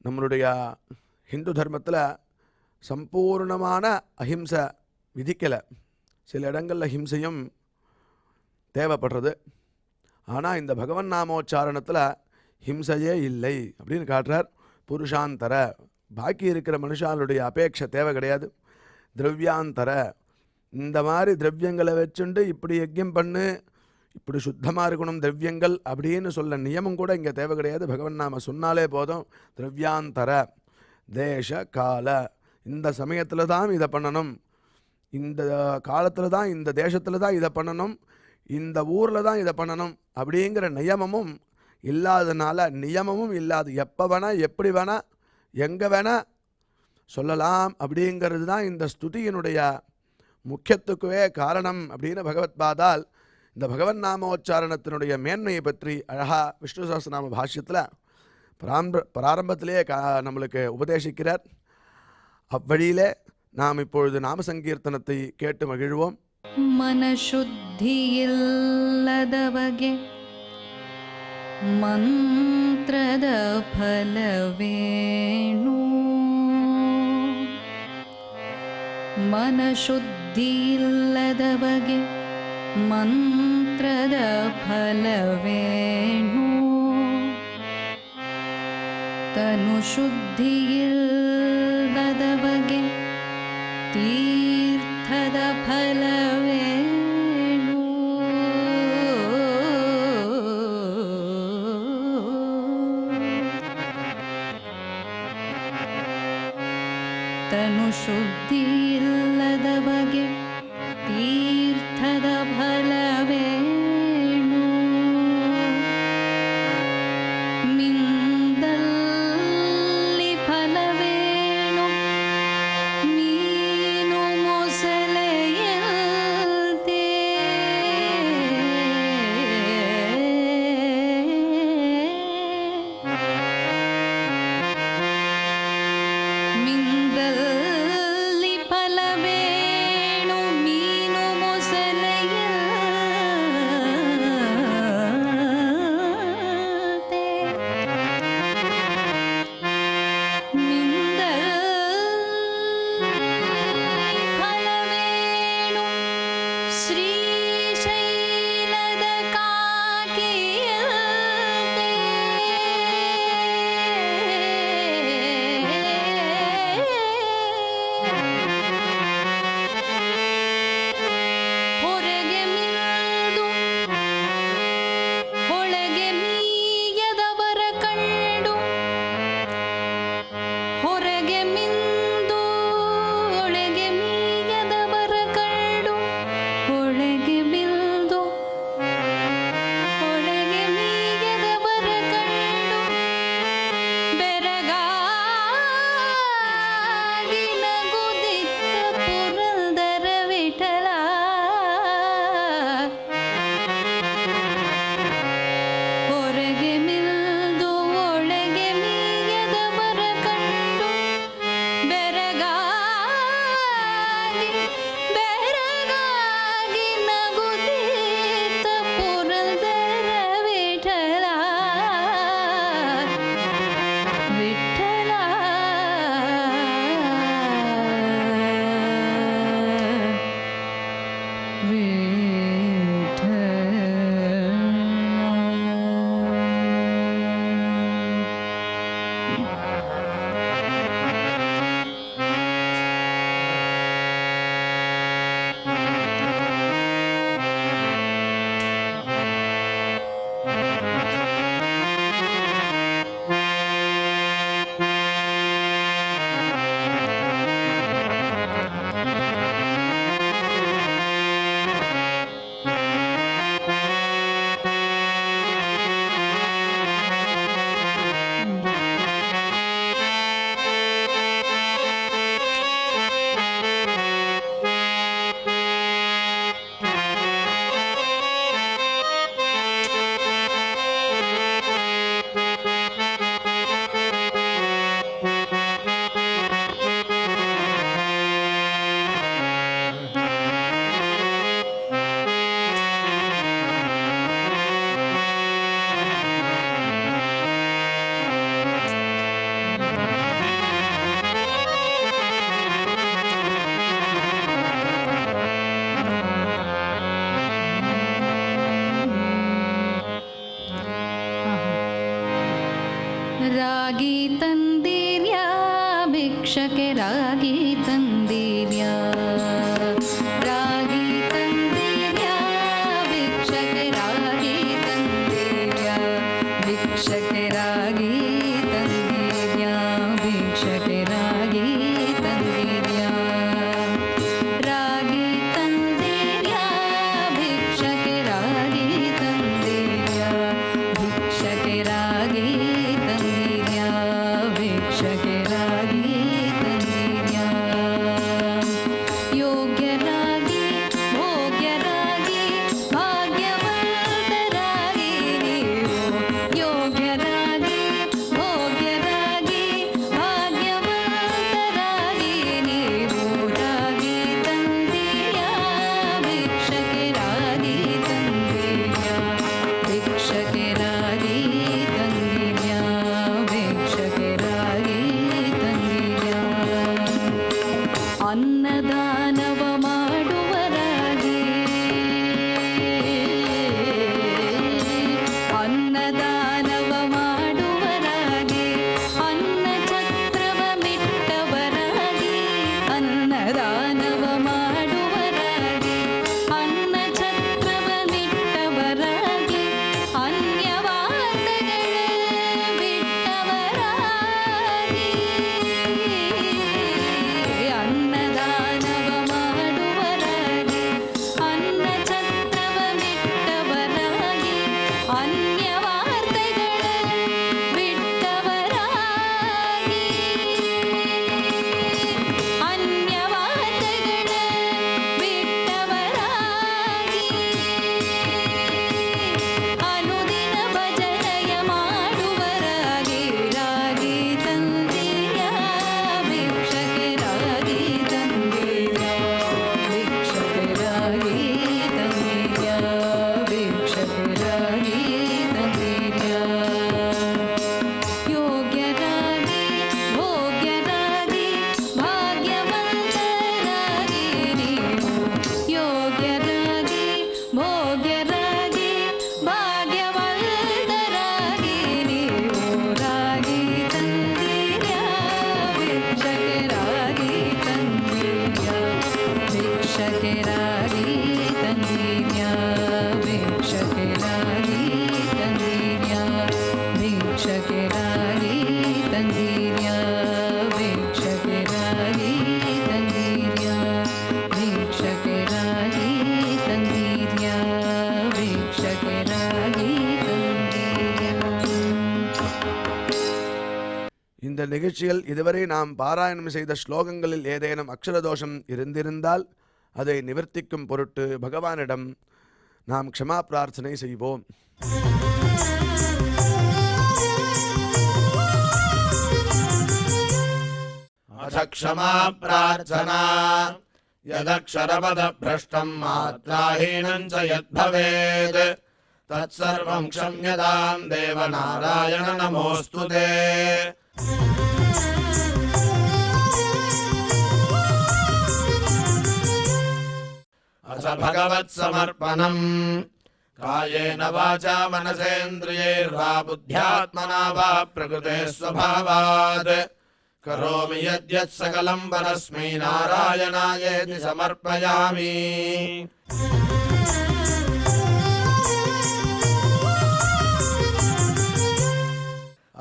நம்மளுடைய ஹிந்து தர்மத்தில் சம்பூர்ணமான அஹிம்சை விதிக்கலை, சில இடங்களில் ஹிம்சையும் தேவைப்படுறது. ஆனால் இந்த பகவன் நாமோச்சாரணத்தில் ஹிம்சையே இல்லை அப்படின்னு காட்டுறார். புருஷாந்தர பாக்கி இருக்கிற மனுஷாளுடைய அபேட்சை தேவை கிடையாது. திரவியாந்தர இந்த மாதிரி திரவியங்களை வச்சுண்டு இப்படி யஜ்யம் பண்ணு, இப்படி சுத்தமாக இருக்கணும் திரவியங்கள் அப்படின்னு சொல்ல நியமம் கூட இங்கே தேவை கிடையாது. பகவன் நாம சொன்னாலே போதும். திரவியாந்தர தேச கால, இந்த சமயத்தில் தான் இதை பண்ணணும், இந்த காலத்தில் தான் இந்த தேசத்தில் தான் இதை பண்ணணும், இந்த ஊரில் தான் இதை பண்ணணும் அப்படிங்கிற நியமமும் இல்லாதனால, நியமமும் இல்லாது எப்போ வேணால் எப்படி வேணால் எங்கே வேணால் சொல்லலாம் அப்படிங்கிறது தான் இந்த ஸ்துதியினுடைய முக்கியத்துக்குவே காரணம் அப்படின்னு பகவத் பாதால் இந்த பகவன் நாமோச்சாரணத்தினுடைய மேன்மையை பற்றி அழகாக விஷ்ணு சஹஸ்ரநாம பாஷ்யத்தில் பிராரம்பத்திலே நம்மளுக்கு உபதேசிக்கிறார். அவ்வழியிலே நாம் இப்பொழுது நாம சங்கீர்த்தனத்தை கேட்டு மகிழ்வோம்.
ಮನಶುದ್ಧಿಯಿಲ್ಲದವಗೆ ಮಂತ್ರದ ಫಲವೇಣು, ಮನಶುದ್ಧಿಯಿಲ್ಲದವಗೆ ಮಂತ್ರದ ಫಲವೇಣು, ತನುಶುದ್ಧಿಯಿಲ್ಲದವಗೆ ತೀರ್ಥದ ಫಲವೇಣು, ತನುಶುದ್ಧಿಯಿಲ್ಲದವಗೆ ತೀರ್ಥದ ಫಲವೇಣು, ಮಿಂದಲ್ಲಿ ಫಲವೇಣು ಮೀನು ಮೊಸಳೆಯಂತೆ, ಮಿಂದಲ್ಲಿ ಫಲವೇಣು ಮೀನು ಮೊಸಳೆಯಂತೆ, ರಾಗಿ ತಂದಿರ್ಯಾ ಭಿಕ್ಷಕೆ ರಾಗಿ ತಂದಿರ್ಯಾ ರಾಗಿ ತಂದಿರ್ಯಾ ಭಿಕ್ಷಕೆ ರಾಗಿ ತಂದಿರ್ಯಾ ಭಿಕ್ಷಕೆ ರಾಗಿ ತಂದಿರ್ಯಾ ಭಿಕ್ಷಕೆ ರಾಗಿ ತಂದಿರ್ಯಾ ರಾಗಿ ತಂದಿರ್ಯಾ ಭಿಕ್ಷಕೆ ರಾಗಿ ತಂದಿರ್ಯಾ ಭಿಕ್ಷಕೆ ರಾಗಿ ತಂದಿರ್ಯಾ ಭಿಕ್ಷಕೆ ರಾಗಿ ತಂದಿರ್ಯಾ ಯೋಗ್ಯರಾಗಿ ಭೋಗ್ಯರಾಗಿ ಭಾಗ್ಯವಂತರಾಗಿ ನೀವು ಯೋಗ್ಯರಾಗಿ ಭೋಗ್ಯರಾಗಿ ಭಾಗ್ಯವಂತರಾಗಿ ನೀವು ರಾಗಿ ತಂದಿರ್ಯಾ ಭಿಕ್ಷಕೆ ರಾಗಿ ತಂದಿರ್ಯಾ ಭಿಕ್ಷಕೆ ರಾಗಿ ತಂದಿರ್ಯಾ ಭಿಕ್ಷಕೆ ರಾಗಿ ತಂದಿರ್ಯಾ ಅನ್ನದಾನವ ಮಾಡುವರಾಗಿ ಅನ್ನದಾನವ ಮಾಡುವರಾಗಿ ಅನ್ನ ಛತ್ರವ ಮಿಟ್ಟವರಾಗಿ ಅನ್ನದಾನವ ಮಾಡುವರಾಗಿ ಅನ್ನ ಛತ್ರವ ಮಿಟ್ಟವರಾಗಿ ಅನ್ಯವಾದಗಳ ಬಿಟ್ಟವರಾಗಿ ಅನ್ನದಾನವ ಮಾಡುವರಾಗಿ ಅನ್ನ ಛತ್ರವ ಮಿಟ್ಟವರಾಗಿ ಅನ್ಯವಾರ್ತೆಗಳ ಬಿಟ್ಟವರಾಗಿ ಅನ್ಯವಾರ್ತೆಗಳ ಬಿಟ್ಟವರಾಗಿ ಅನುದಿನ ಭಜನೆಯ ಮಾಡುವರಾಗಿ ರಾಗಿ ತಂದಿರ್ಯಾ ಭಿಕ್ಷಕೆ ರಾಗಿ ತಂದಿರ್ಯಾ ಭಿಕ್ಷಕೆ ರಾಗಿ ತಂದಿರ್ಯಾ ಭಿಕ್ಷಕೆ ರಾಗಿ ತಂದಿರ್ಯಾ ಯೋಗ್ಯರಾಗಿ ಭೋಗ್ಯರಾಗಿ ಭಾಗ್ಯವಂತರಾಗಿ ನೀವು ಯೋಗ್ಯರಾಗಿ ಭೋಗ್ಯರಾಗಿ ಭಾಗ್ಯವಂತರಾಗಿ ನೀವು ರಾಗಿ ತಂದಿರ್ಯಾ ಭಿಕ್ಷಕೆ ರಾಗಿ ತಂದಿರ್ಯಾ ಭಿಕ್ಷಕೆ ರಾಗಿ ತಂದಿರ್ಯಾ ಭಿಕ್ಷಕೆ ರಾಗಿ ತಂದಿರ್ಯಾ ಭಿಕ್ಷಕೆ ರಾಗಿ ತಂದಿರ್ಯಾ ಭಿಕ್ಷಕೆ ರಾಗಿ ತಂದಿರ್ಯಾ ಭಿಕ್ಷಕೆ ರಾಗಿ ತಂದಿರ್ಯಾ ಭಿಕ್ಷಕೆ ರಾಗಿ ತಂದಿರ್ಯಾ.
இந்த நிகழ்ச்சியில் இதுவரை நாம் பாராயணம் செய்த ஸ்லோகங்களில் ஏதேனும் அக்ஷரதோஷம் இருந்திருந்தால் அதை நிவர்த்திக்கும் பொருட்டு பகவானிடம் நாம் க்ஷமா பிரார்த்தனை செய்வோம்.
अथ क्षमा प्रार्थना यदक्षरपदभ्रष्टम् मात्राहीनम् च यद्भवेत् तत्सर्वम् क्षम्यताम् देवनारायण नमोऽस्तु ते। अथ भगवत्समर्पणम् कायेन वाचा मनसेन्द्रियैर्वा बुद्ध्यात्मना वा प्रकृते स्वभावात् करोमि यद्यत् सकलं परस्मै नारायणायेति समर्पयामि।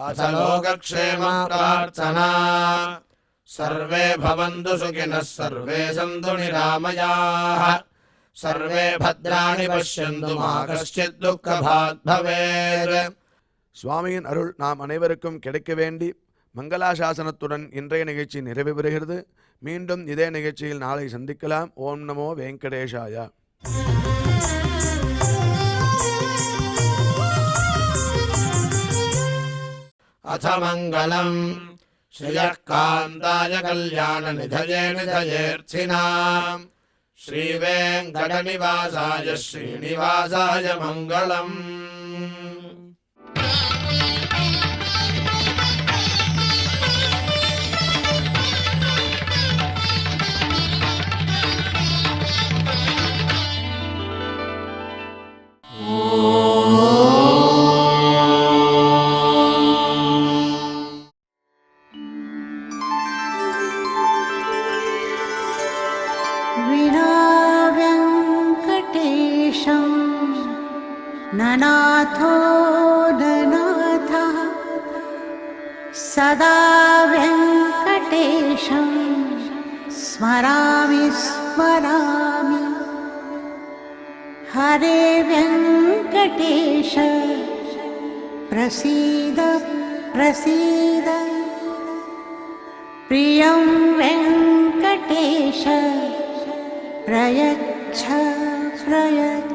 अथ लोकक्षेम प्रार्थना। सर्वे भवन्तु सुखिनः सर्वे सन्तु निरामयाः सर्वे भद्राणि पश्यन्तु मा कश्चित् दुःखभाग् भवेत्।
சுவாமியின் அருள் நாம் அனைவருக்கும் கிடைக்க வேண்டி மங்களாசாசனத்துடன் இன்றைய நிகழ்ச்சி நிறைவு பெறுகிறது. மீண்டும் இதே நிகழ்ச்சியில் நாளை சந்திக்கலாம். ஓம் நமோ வெங்கடேஷாய.
अथ मङ्गलम् श्रियः कान्ताय कल्याणनिधये निधयेऽर्थिनाम् श्रीवेङ्कटनिवासाय श्रीनिवासाय मङ्गलम्।
विनाव्यङ्कटेशं ननाथो ननाथः सदा व्यङ्कटेशं स्मरामि स्मरामि। हरे व्यङ्कटेश प्रसीद प्रसीद। प्रियं वेङ्कटेश प्रयच्छ प्रयच्छ।